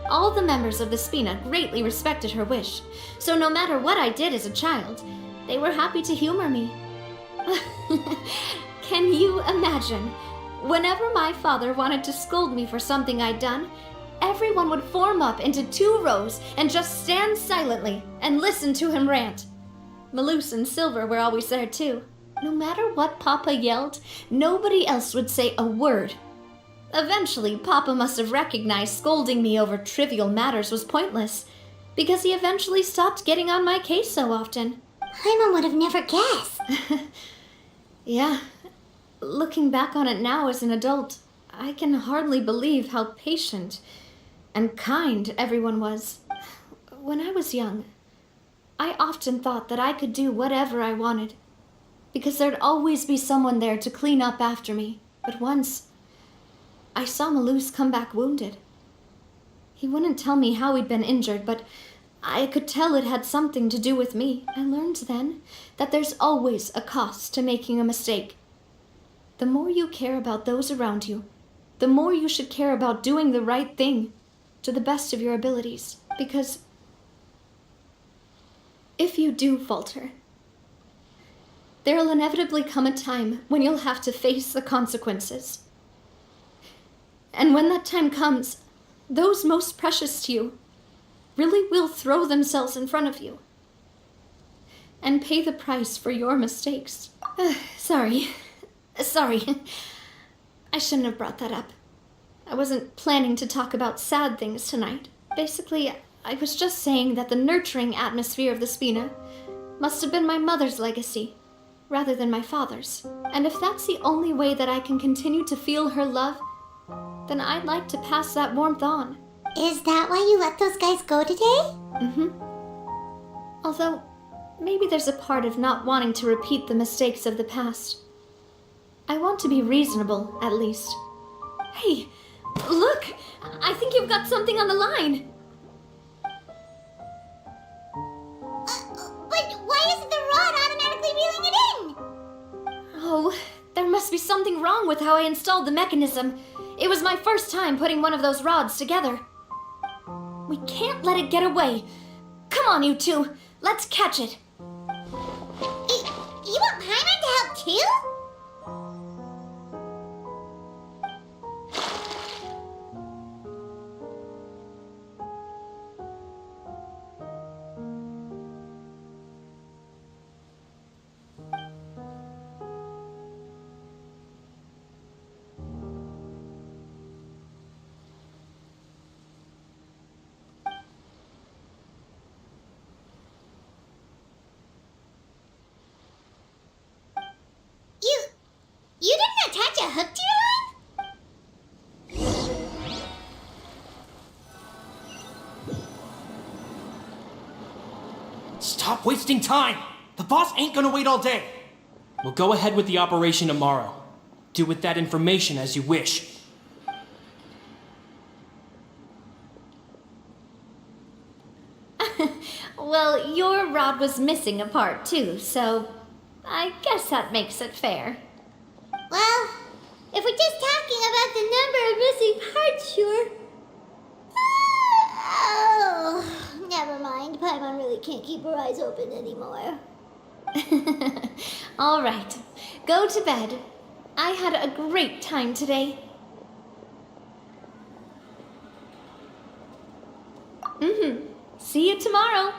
All the members of the Spina greatly respected her wish, so no matter what I did as a child, they were happy to humor me. Can you imagine? Whenever my father wanted to scold me for something I'd done, everyone would form up into 2 rows and just stand silently and listen to him rant. Malus and Silver were always there too. No matter what Papa yelled, nobody else would say a word. Eventually, Papa must have recognized scolding me over trivial matters was pointless, because he eventually stopped getting on my case so often. Paimon would have never guessed. Yeah, looking back on it now as an adult, I can hardly believe how patient and kind everyone was. When I was young, I often thought that I could do whatever I wanted, because there'd always be someone there to clean up after me. But once, I saw Malus come back wounded. He wouldn't tell me how he'd been injured, but I could tell it had something to do with me. I learned then that there's always a cost to making a mistake. The more you care about those around you, the more you should care about doing the right thing to the best of your abilities. Because if you do falter, there'll inevitably come a time when you'll have to face the consequences. And when that time comes, those most precious to you really will throw themselves in front of you and pay the price for your mistakes. Sorry. I shouldn't have brought that up. I wasn't planning to talk about sad things tonight. Basically, I was just saying that the nurturing atmosphere of the Spina must have been my mother's legacy, rather than my father's. And if that's the only way that I can continue to feel her love, then I'd like to pass that warmth on. Is that why you let those guys go today? Mm-hmm. Although, maybe there's a part of not wanting to repeat the mistakes of the past. I want to be reasonable, at least. Hey, look! I think you've got something on the line! But why isn't the rod automatically reeling it in? Oh, there must be something wrong with how I installed the mechanism. It was my first time putting one of those rods together. We can't let it get away. Come on, you two. Let's catch it. You want Paimon to help too? You didn't attach a hook to your line? Stop wasting time! The boss ain't gonna wait all day! We'll go ahead with the operation tomorrow. Do with that information as you wish. Well, your rod was missing a part too, so I guess that makes it fair. Well, if we're just talking about the number of missing parts, sure. Oh, never mind. Paimon really can't keep her eyes open anymore. All right, go to bed. I had a great time today. See you tomorrow.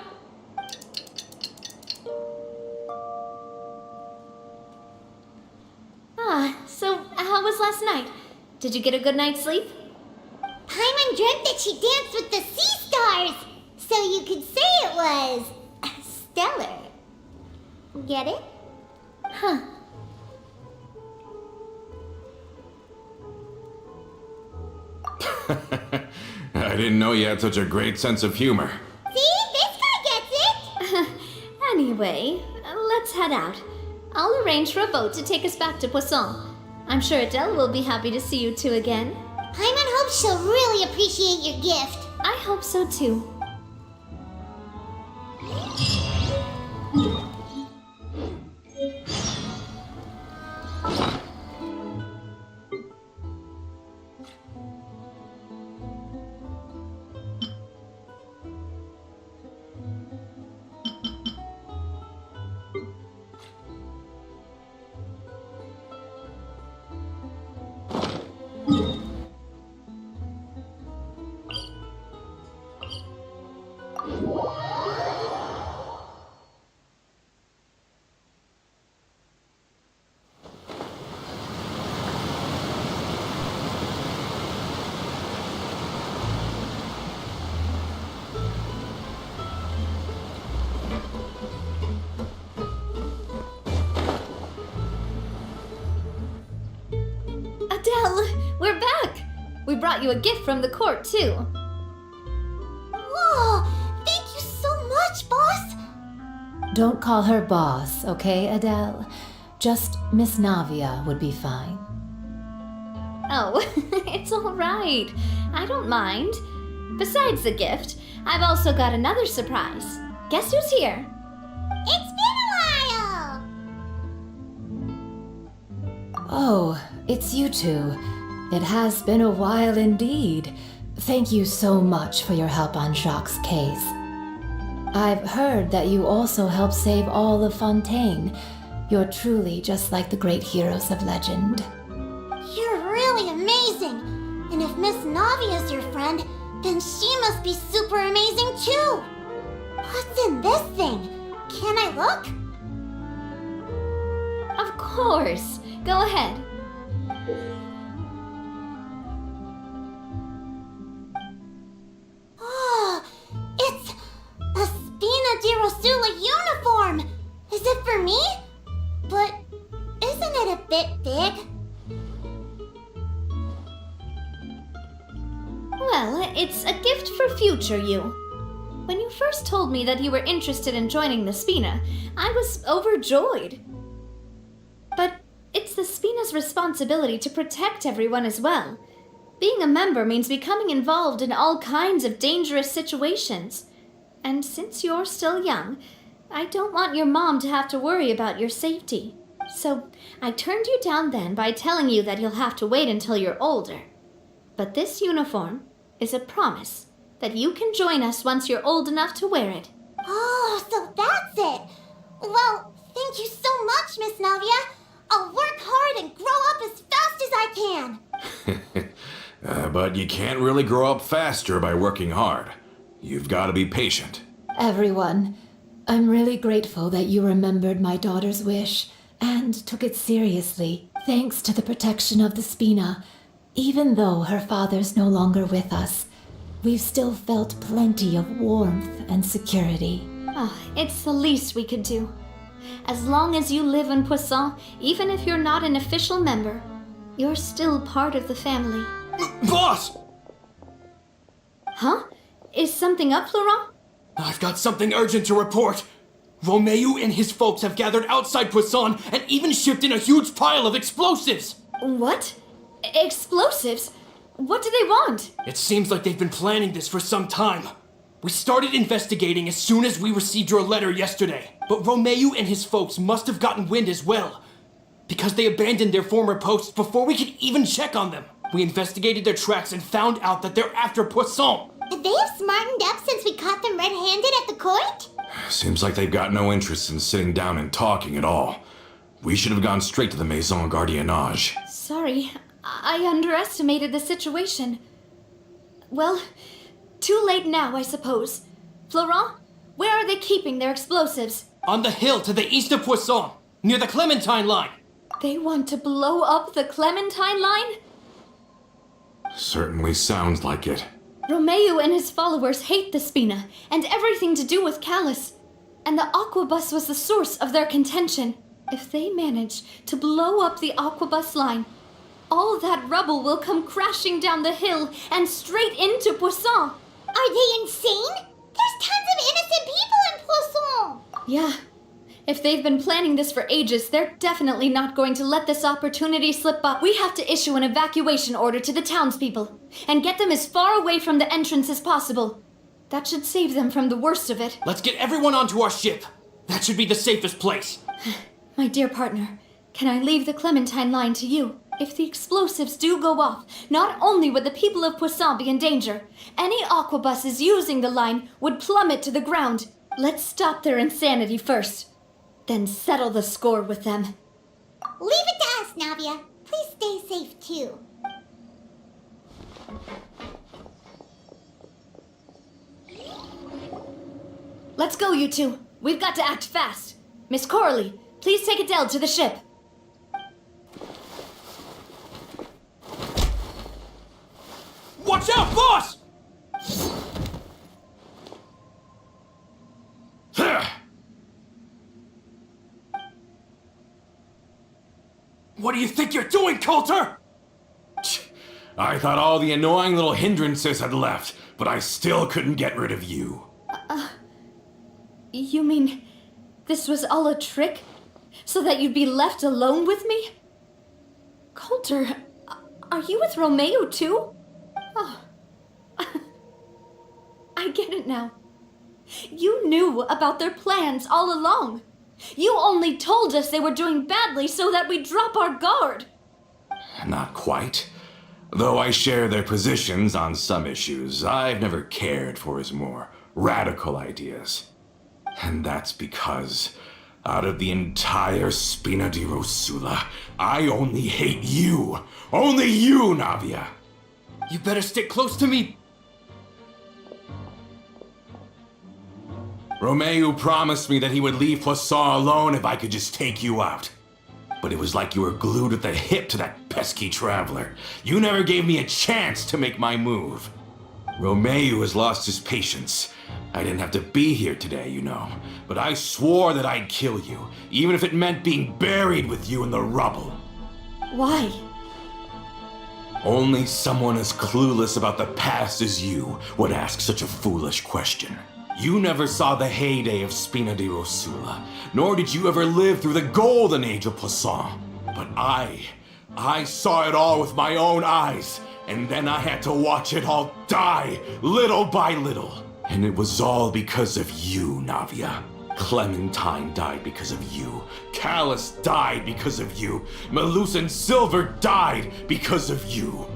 So how was last night? Did you get a good night's sleep? Paimon dreamt that she danced with the sea stars, so you could say it was stellar. Get it? Huh. I didn't know you had such a great sense of humor. See? This guy gets it! Anyway, let's head out. I'll arrange for a boat to take us back to Poisson. I'm sure Adele will be happy to see you two again. Paimon hopes she'll really appreciate your gift. I hope so too. Adele, we're back! We brought you a gift from the court, too. Whoa! Thank you so much, boss! Don't call her boss, okay, Adele? Just Miss Navia would be fine. Oh, it's all right. I don't mind. Besides the gift, I've also got another surprise. Guess who's here? It's been a while! Oh, it's you two. It has been a while indeed. Thank you so much for your help on Jacques' case. I've heard that you also helped save all of Fontaine. You're truly just like the great heroes of legend. You're really amazing! And if Miss Navia's your friend, then she must be super amazing too! What's in this thing? Can I look? Of course. Go ahead. Oh, it's a Spina di Rosula uniform! Is it for me? But isn't it a bit big? Well, it's a gift for future you. When you first told me that you were interested in joining the Spina, I was overjoyed. But it's the Spina's responsibility to protect everyone as well. Being a member means becoming involved in all kinds of dangerous situations. And since you're still young, I don't want your mom to have to worry about your safety. So I turned you down then by telling you that you'll have to wait until you're older. But this uniform is a promise that you can join us once you're old enough to wear it. Oh, so that's it! Well, thank you so much, Miss Navia! I'll work hard and grow up as fast as I can! But you can't really grow up faster by working hard. You've got to be patient. Everyone, I'm really grateful that you remembered my daughter's wish and took it seriously, thanks to the protection of the Spina. Even though her father's no longer with us, we've still felt plenty of warmth and security. Ah, it's the least we could do. As long as you live in Poisson, even if you're not an official member, you're still part of the family. Boss! Huh? Is something up, Florent? I've got something urgent to report. Romeo and his folks have gathered outside Poisson and even shipped in a huge pile of explosives. What? Explosives? What do they want? It seems like they've been planning this for some time. We started investigating as soon as we received your letter yesterday. But Romeo and his folks must have gotten wind as well, because they abandoned their former posts before we could even check on them. We investigated their tracks and found out that they're after Poisson. They have smartened up since we caught them red-handed at the court? Seems like they've got no interest in sitting down and talking at all. We should have gone straight to the Maison Gardiennage. Sorry, I underestimated the situation. Well, too late now, I suppose. Florent, where are they keeping their explosives? On the hill to the east of Poisson, near the Clementine line. They want to blow up the Clementine line? Certainly sounds like it. Romeo and his followers hate the Spina and everything to do with Callus. And the Aquabus was the source of their contention. If they manage to blow up the Aquabus line, all that rubble will come crashing down the hill and straight into Poisson. Are they insane? There's tons of innocent people in Poisson! Yeah. If they've been planning this for ages, they're definitely not going to let this opportunity slip up. We have to issue an evacuation order to the townspeople and get them as far away from the entrance as possible. That should save them from the worst of it. Let's get everyone onto our ship. That should be the safest place. My dear partner, can I leave the Clementine line to you? If the explosives do go off, not only would the people of Poisson be in danger, any aquabuses using the line would plummet to the ground. Let's stop their insanity first, then settle the score with them. Leave it to us, Navia. Please stay safe, too. Let's go, you two. We've got to act fast. Miss Coralie, please take Adele to the ship. Watch out, boss! What do you think you're doing, Coulter? I thought all the annoying little hindrances had left, but I still couldn't get rid of you. You mean this was all a trick? So that you'd be left alone with me? Coulter, are you with Romeo too? Oh. I get it now. You knew about their plans all along. You only told us they were doing badly so that we'd drop our guard. Not quite. Though I share their positions on some issues, I've never cared for his more radical ideas. And that's because, out of the entire Spina di Rosula, I only hate you. Only you, Navia. You better stick close to me. Romeo promised me that he would leave Poisson alone if I could just take you out. But it was like you were glued at the hip to that pesky traveler. You never gave me a chance to make my move. Romeo has lost his patience. I didn't have to be here today, you know, but I swore that I'd kill you, even if it meant being buried with you in the rubble. Why? Only someone as clueless about the past as you would ask such a foolish question. You never saw the heyday of Spina di Rosula, nor did you ever live through the golden age of Poisson. But I saw it all with my own eyes, and then I had to watch it all die, little by little. And it was all because of you, Navia. Clementine died because of you. Callus died because of you. Malus and Silver died because of you.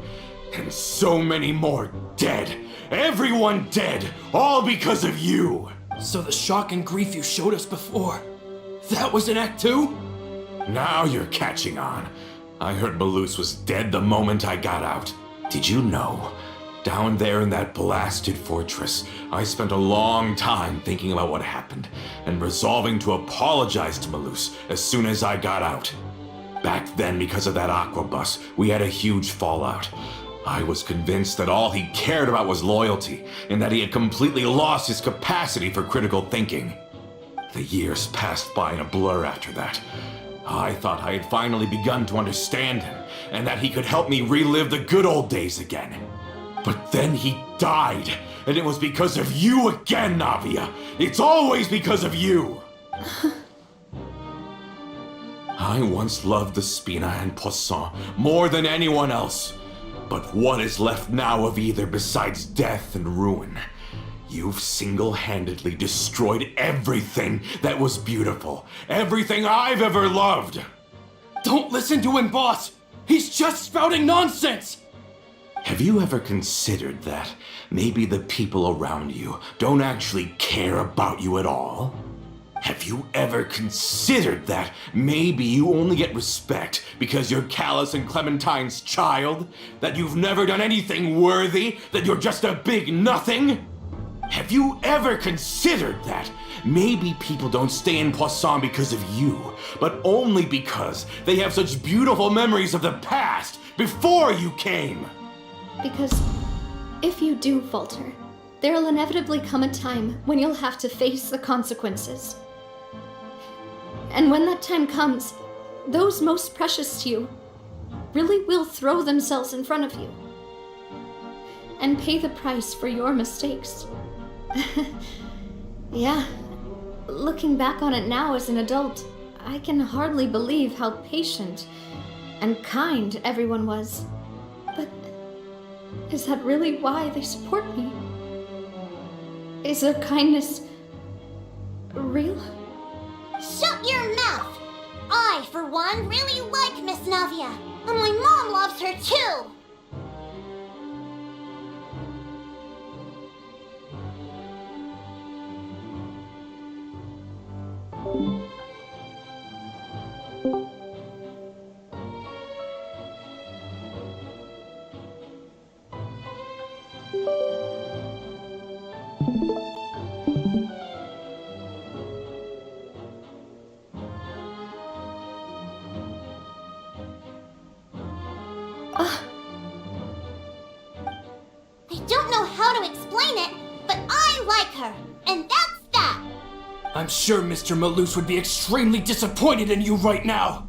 And so many more dead. Everyone dead, all because of you. So the shock and grief you showed us before, that was in Act 2? Now you're catching on. I heard Malus was dead the moment I got out. Did you know? Down there in that blasted fortress, I spent a long time thinking about what happened and resolving to apologize to Malus as soon as I got out. Back then, because of that aquabus, we had a huge fallout. I was convinced that all he cared about was loyalty, and that he had completely lost his capacity for critical thinking. The years passed by in a blur after that. I thought I had finally begun to understand him, and that he could help me relive the good old days again. But then he died, and it was because of you again, Navia! It's always because of you! I once loved the Spina and Poisson more than anyone else. But what is left now of either besides death and ruin? You've single-handedly destroyed everything that was beautiful. Everything I've ever loved. Don't listen to him, boss! He's just spouting nonsense! Have you ever considered that maybe the people around you don't actually care about you at all? Have you ever considered that maybe you only get respect because you're Callus and Clementine's child? That you've never done anything worthy? That you're just a big nothing? Have you ever considered that maybe people don't stay in Poisson because of you, but only because they have such beautiful memories of the past before you came? Because if you do falter, there'll inevitably come a time when you'll have to face the consequences. And when that time comes, those most precious to you really will throw themselves in front of you and pay the price for your mistakes. Yeah, looking back on it now as an adult, I can hardly believe how patient and kind everyone was. But is that really why they support me? Is their kindness real? Shut your mouth! I, for one, really like Miss Navia, and my mom loves her too! I don't know how to explain it, but I like her, and that's that! I'm sure Mr. Malus would be extremely disappointed in you right now.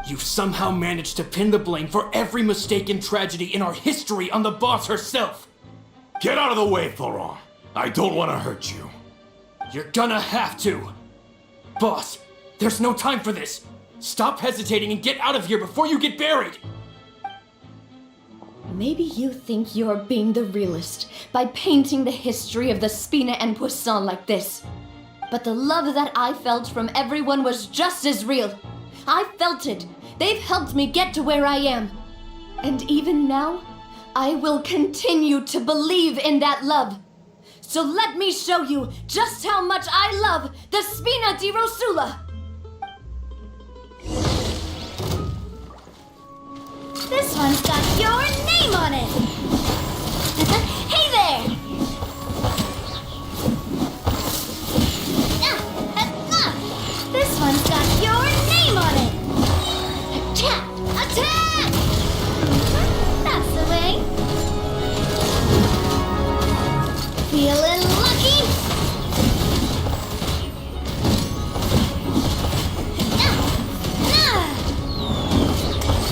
You've somehow managed to pin the blame for every mistake and tragedy in our history on the boss herself! Get out of the way, Florent. I don't want to hurt you. You're gonna have to! Boss, there's no time for this! Stop hesitating and get out of here before you get buried! Maybe you think you're being the realist by painting the history of the Spina and Poisson like this. But the love that I felt from everyone was just as real. I felt it. They've helped me get to where I am. And even now, I will continue to believe in that love. So let me show you just how much I love the Spina di Rosula. This one's got your name on it. Hey there! This one's got your name on it. Attack! Attack! That's the way. Feeling lucky?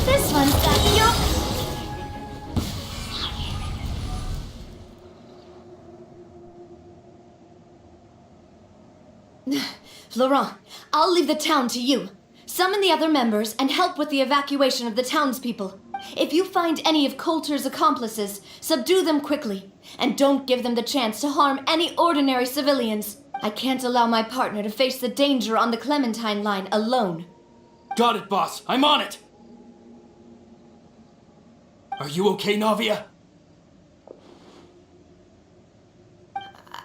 This one's got your... Florent, I'll leave the town to you. Summon the other members and help with the evacuation of the townspeople. If you find any of Coulter's accomplices, subdue them quickly. And don't give them the chance to harm any ordinary civilians. I can't allow my partner to face the danger on the Clementine line alone. Got it, boss. I'm on it! Are you okay, Navia?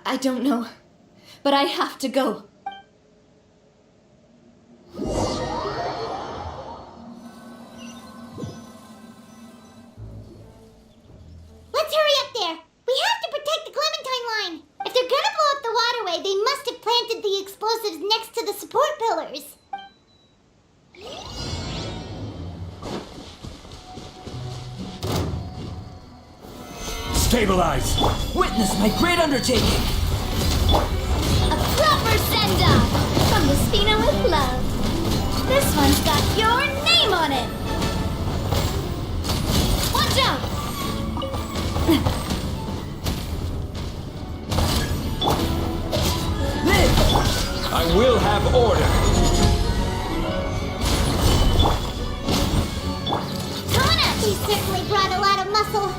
I don't know, but I have to go. Let's hurry up there. We have to protect the Clementine line. If they're gonna blow up the waterway, they must have planted the explosives next to the support pillars. Stabilize! Witness my great undertaking! A proper send-off from the Spina with love. This one's got your name on it. Watch out! Live! I will have order! Coming up! He certainly brought a lot of muscle.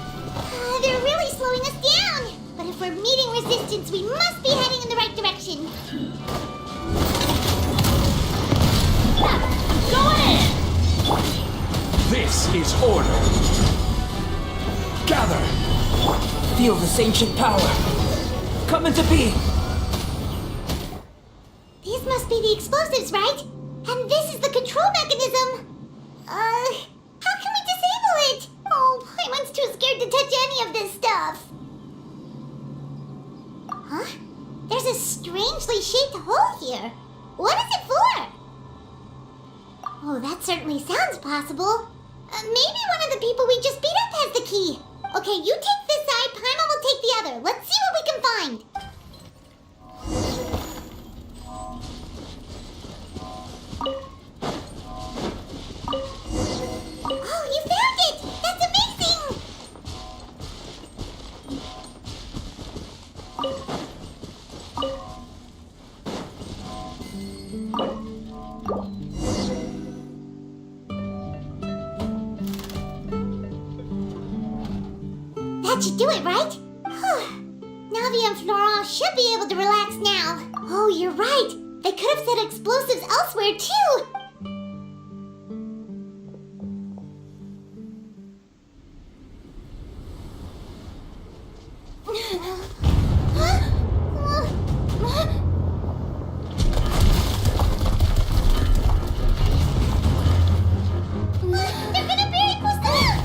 They're really slowing us down. But if we're meeting resistance, we must be heading in the right direction. Going in! This is order! Gather! Feel this ancient power! Come into being! These must be the explosives, right? And this is the control mechanism. How can we disable it? Oh, Paimon's too scared to touch any of this stuff. Huh? There's a strangely shaped hole here. What is it for? Oh, that certainly sounds possible. Maybe one of the people we just beat up has the key. Okay, you take this side, Paimon will take the other. Let's see what we can find. Oh, you found it! That's amazing! That should do it, right? Navi and Florent should be able to relax now. Oh, you're right. They could have set explosives elsewhere, too. They're gonna bury Poisson!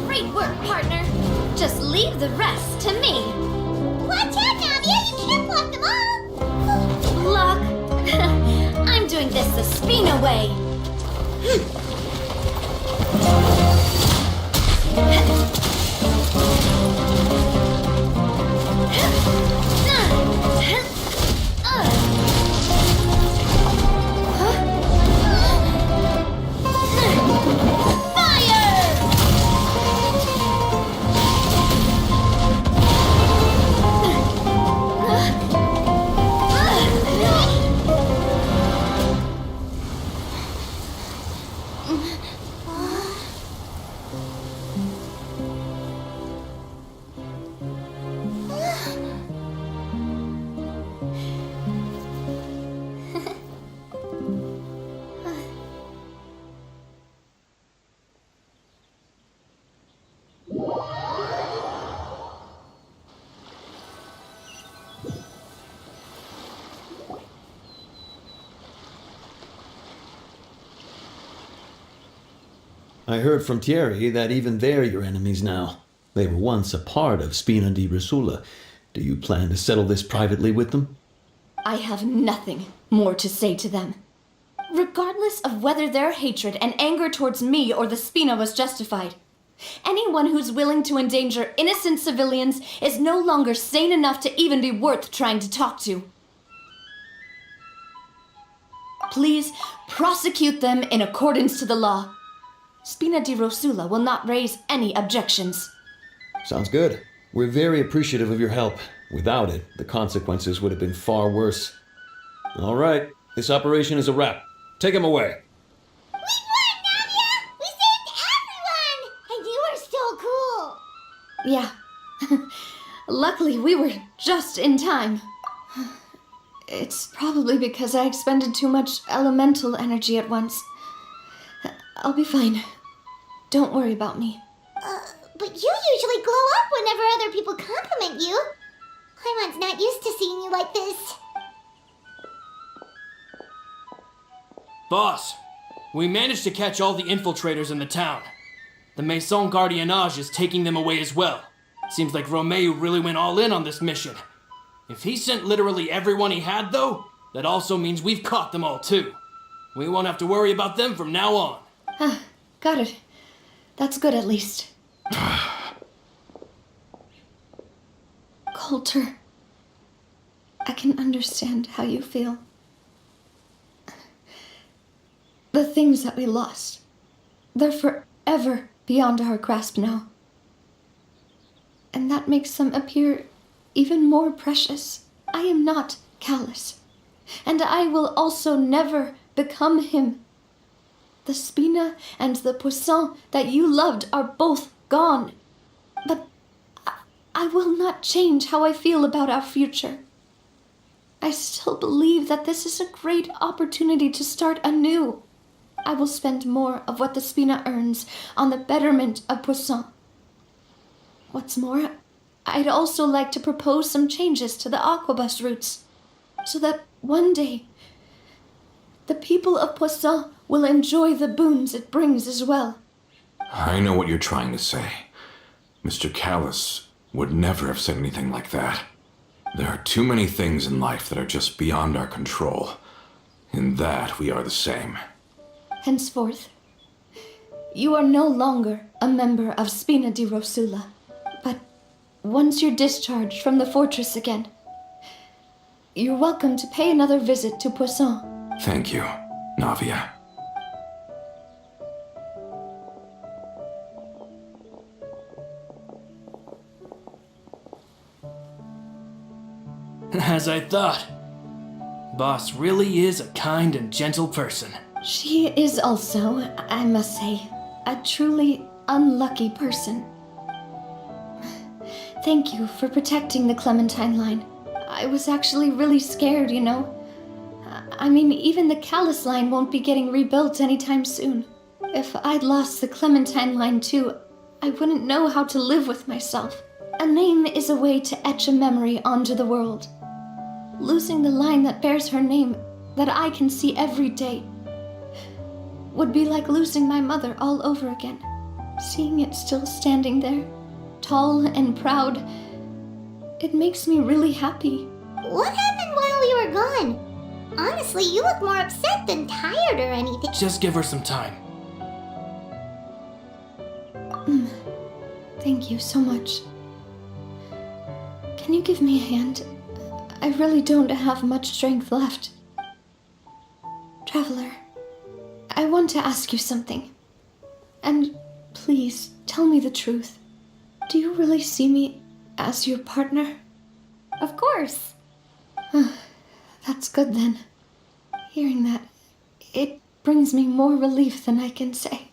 Great work, partner. Just leave the rest to me. Watch out, Navia! You can't block them all! Block? way. I heard from Thierry that even they're your enemies now. They were once a part of Spina di Rosula. Do you plan to settle this privately with them? I have nothing more to say to them. Regardless of whether their hatred and anger towards me or the Spina was justified, anyone who's willing to endanger innocent civilians is no longer sane enough to even be worth trying to talk to. Please prosecute them in accordance to the law. Spina di Rosula will not raise any objections. Sounds good. We're very appreciative of your help. Without it, the consequences would have been far worse. All right, this operation is a wrap. Take him away. We won, Navia! We saved everyone! And you were so cool! Yeah. Luckily, we were just in time. It's probably because I expended too much elemental energy at once. I'll be fine. Don't worry about me. But you usually glow up whenever other people compliment you. Paimon's not used to seeing you like this. Boss, we managed to catch all the infiltrators in the town. The Maison Gardiennage is taking them away as well. Seems like Romeo really went all in on this mission. If he sent literally everyone he had, though, that also means we've caught them all too. We won't have to worry about them from now on. Got it. That's good at least. Coulter, I can understand how you feel. The things that we lost, they're forever beyond our grasp now. And that makes them appear even more precious. I am not callous, and I will also never become him. The Spina and the Poisson that you loved are both gone. But I will not change how I feel about our future. I still believe that this is a great opportunity to start anew. I will spend more of what the Spina earns on the betterment of Poisson. What's more, I'd also like to propose some changes to the Aquabus routes, so that one day the people of Poisson will enjoy the boons it brings as well. I know what you're trying to say. Mr. Callus would never have said anything like that. There are too many things in life that are just beyond our control. In that, we are the same. Henceforth, you are no longer a member of Spina di Rosula, but once you're discharged from the fortress again, you're welcome to pay another visit to Poisson. Thank you, Navia. As I thought. Boss really is a kind and gentle person. She is also, I must say, a truly unlucky person. Thank you for protecting the Clementine line. I was actually really scared, you know. I mean, even the Callus line won't be getting rebuilt anytime soon. If I'd lost the Clementine line too, I wouldn't know how to live with myself. A name is a way to etch a memory onto the world. Losing the line that bears her name, that I can see every day, would be like losing my mother all over again. Seeing it still standing there, tall and proud, it makes me really happy. What happened while we were gone? Honestly, you look more upset than tired or anything. Just give her some time. Thank you so much. Can you give me a hand? I really don't have much strength left. Traveler, I want to ask you something. And please, tell me the truth. Do you really see me as your partner? Of course. That's good then. Hearing that, it brings me more relief than I can say.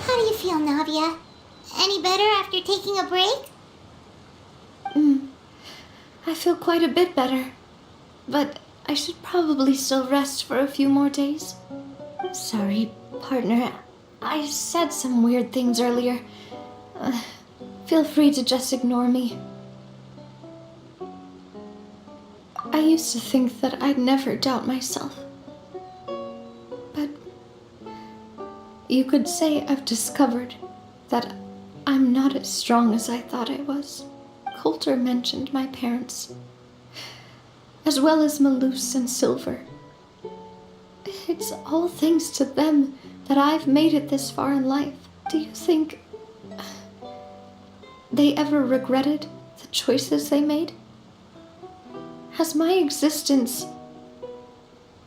How do you feel, Navia? Any better after taking a break? I feel quite a bit better. But I should probably still rest for a few more days. Sorry, partner. I said some weird things earlier. Feel free to just ignore me. I used to think that I'd never doubt myself. But you could say I've discovered that I'm not as strong as I thought I was. Coulter mentioned my parents, as well as Malus and Silver. It's all thanks to them that I've made it this far in life. Do you think they ever regretted the choices they made? Has my existence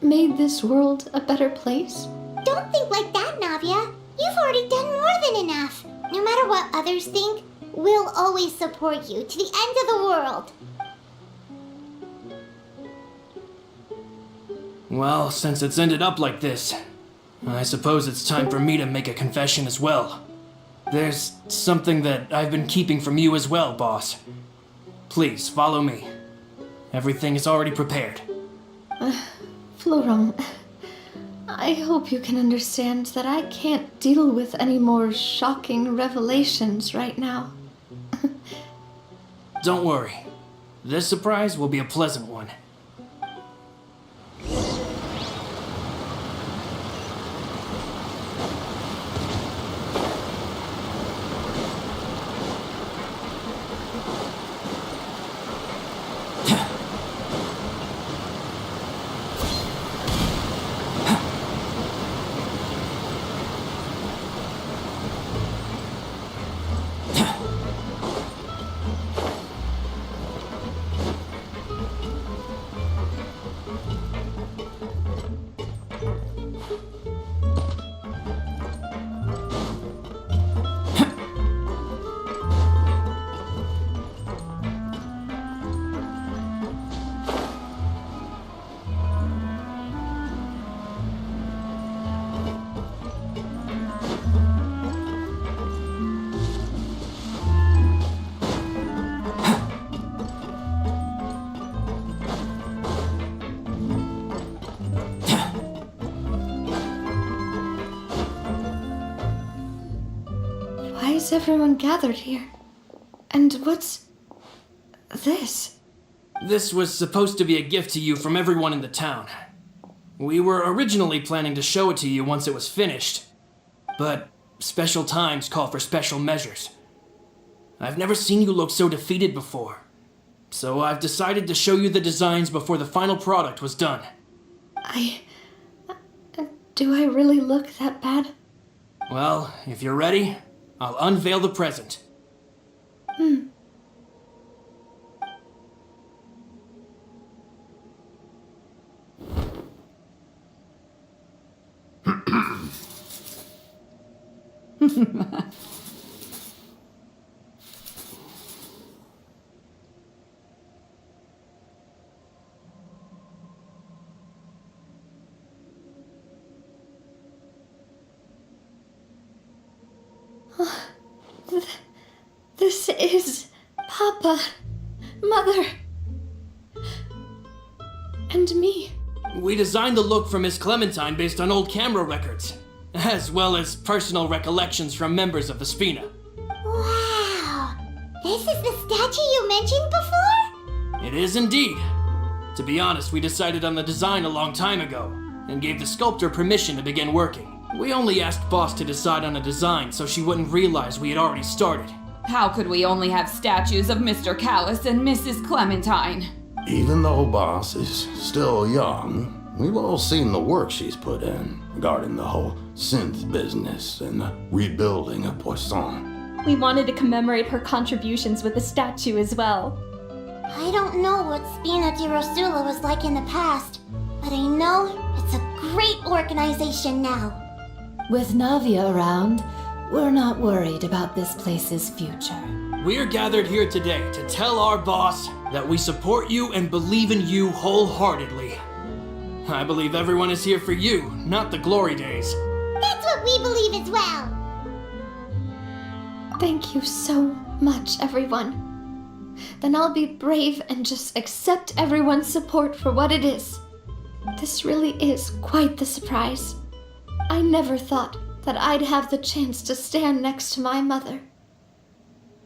made this world a better place? Don't think like that, Navia. You've already done more than enough. No matter what others think, we'll always support you to the end of the world. Well, since it's ended up like this, I suppose it's time for me to make a confession as well. There's something that I've been keeping from you as well, boss. Please, follow me. Everything is already prepared. Florent, I hope you can understand that I can't deal with any more shocking revelations right now. Don't worry. This surprise will be a pleasant one. Why is everyone gathered here? And what's this? This was supposed to be a gift to you from everyone in the town. We were originally planning to show it to you once it was finished, but special times call for special measures. I've never seen you look so defeated before, so I've decided to show you the designs before the final product was done. Do I really look that bad? Well, if you're ready, I'll unveil the present. This is Papa, Mother, and me. We designed the look for Miss Clementine based on old camera records, as well as personal recollections from members of the Spina. Wow! This is the statue you mentioned before? It is indeed. To be honest, we decided on the design a long time ago, and gave the sculptor permission to begin working. We only asked Boss to decide on a design so she wouldn't realize we had already started. How could we only have statues of Mr. Callus and Mrs. Clementine? Even though Boss is still young, we've all seen the work she's put in regarding the whole synth business and the rebuilding of Poisson. We wanted to commemorate her contributions with a statue as well. I don't know what Spina di Rosula was like in the past, but I know it's a great organization now. With Navia around, we're not worried about this place's future. We're gathered here today to tell our boss that we support you and believe in you wholeheartedly. I believe everyone is here for you, not the glory days. That's what we believe as well. Thank you so much, everyone. Then I'll be brave and just accept everyone's support for what it is. This really is quite the surprise. I never thought that I'd have the chance to stand next to my mother.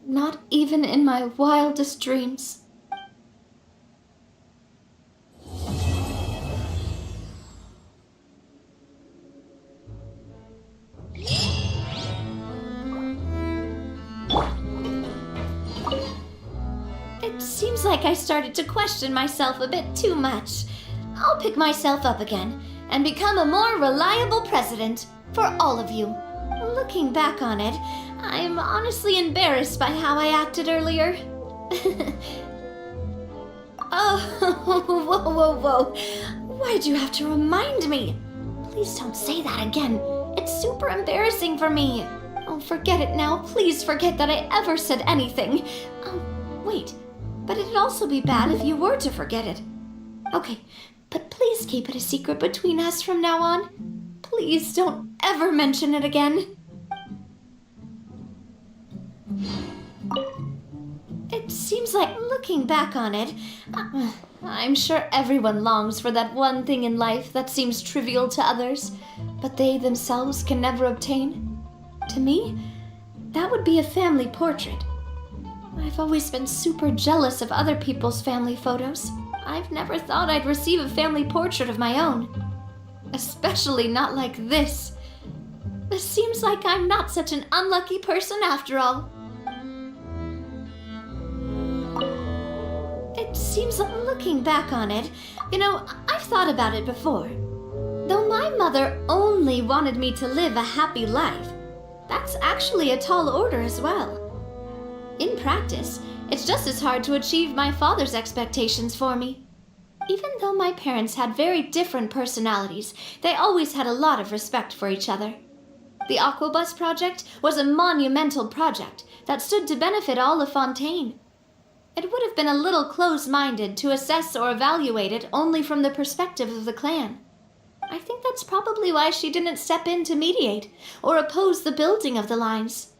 Not even in my wildest dreams. It seems like I started to question myself a bit too much. I'll pick myself up again and become a more reliable president for all of you. Looking back on it, I'm honestly embarrassed by how I acted earlier. Oh, whoa. Why'd you have to remind me? Please don't say that again. It's super embarrassing for me. Oh, forget it now. Please forget that I ever said anything. Oh, wait. But it'd also be bad if you were to forget it. Okay, but please keep it a secret between us from now on. Please don't ever mention it again. It seems like, looking back on it, I'm sure everyone longs for that one thing in life that seems trivial to others, but they themselves can never obtain. To me, that would be a family portrait. I've always been super jealous of other people's family photos. I've never thought I'd receive a family portrait of my own. Especially not like this. It seems like I'm not such an unlucky person after all. It seems like, looking back on it, I've thought about it before. Though my mother only wanted me to live a happy life, that's actually a tall order as well. In practice, it's just as hard to achieve my father's expectations for me. Even though my parents had very different personalities, they always had a lot of respect for each other. The Aquabus project was a monumental project that stood to benefit all of Fontaine. It would have been a little close-minded to assess or evaluate it only from the perspective of the clan. I think that's probably why she didn't step in to mediate or oppose the building of the lines.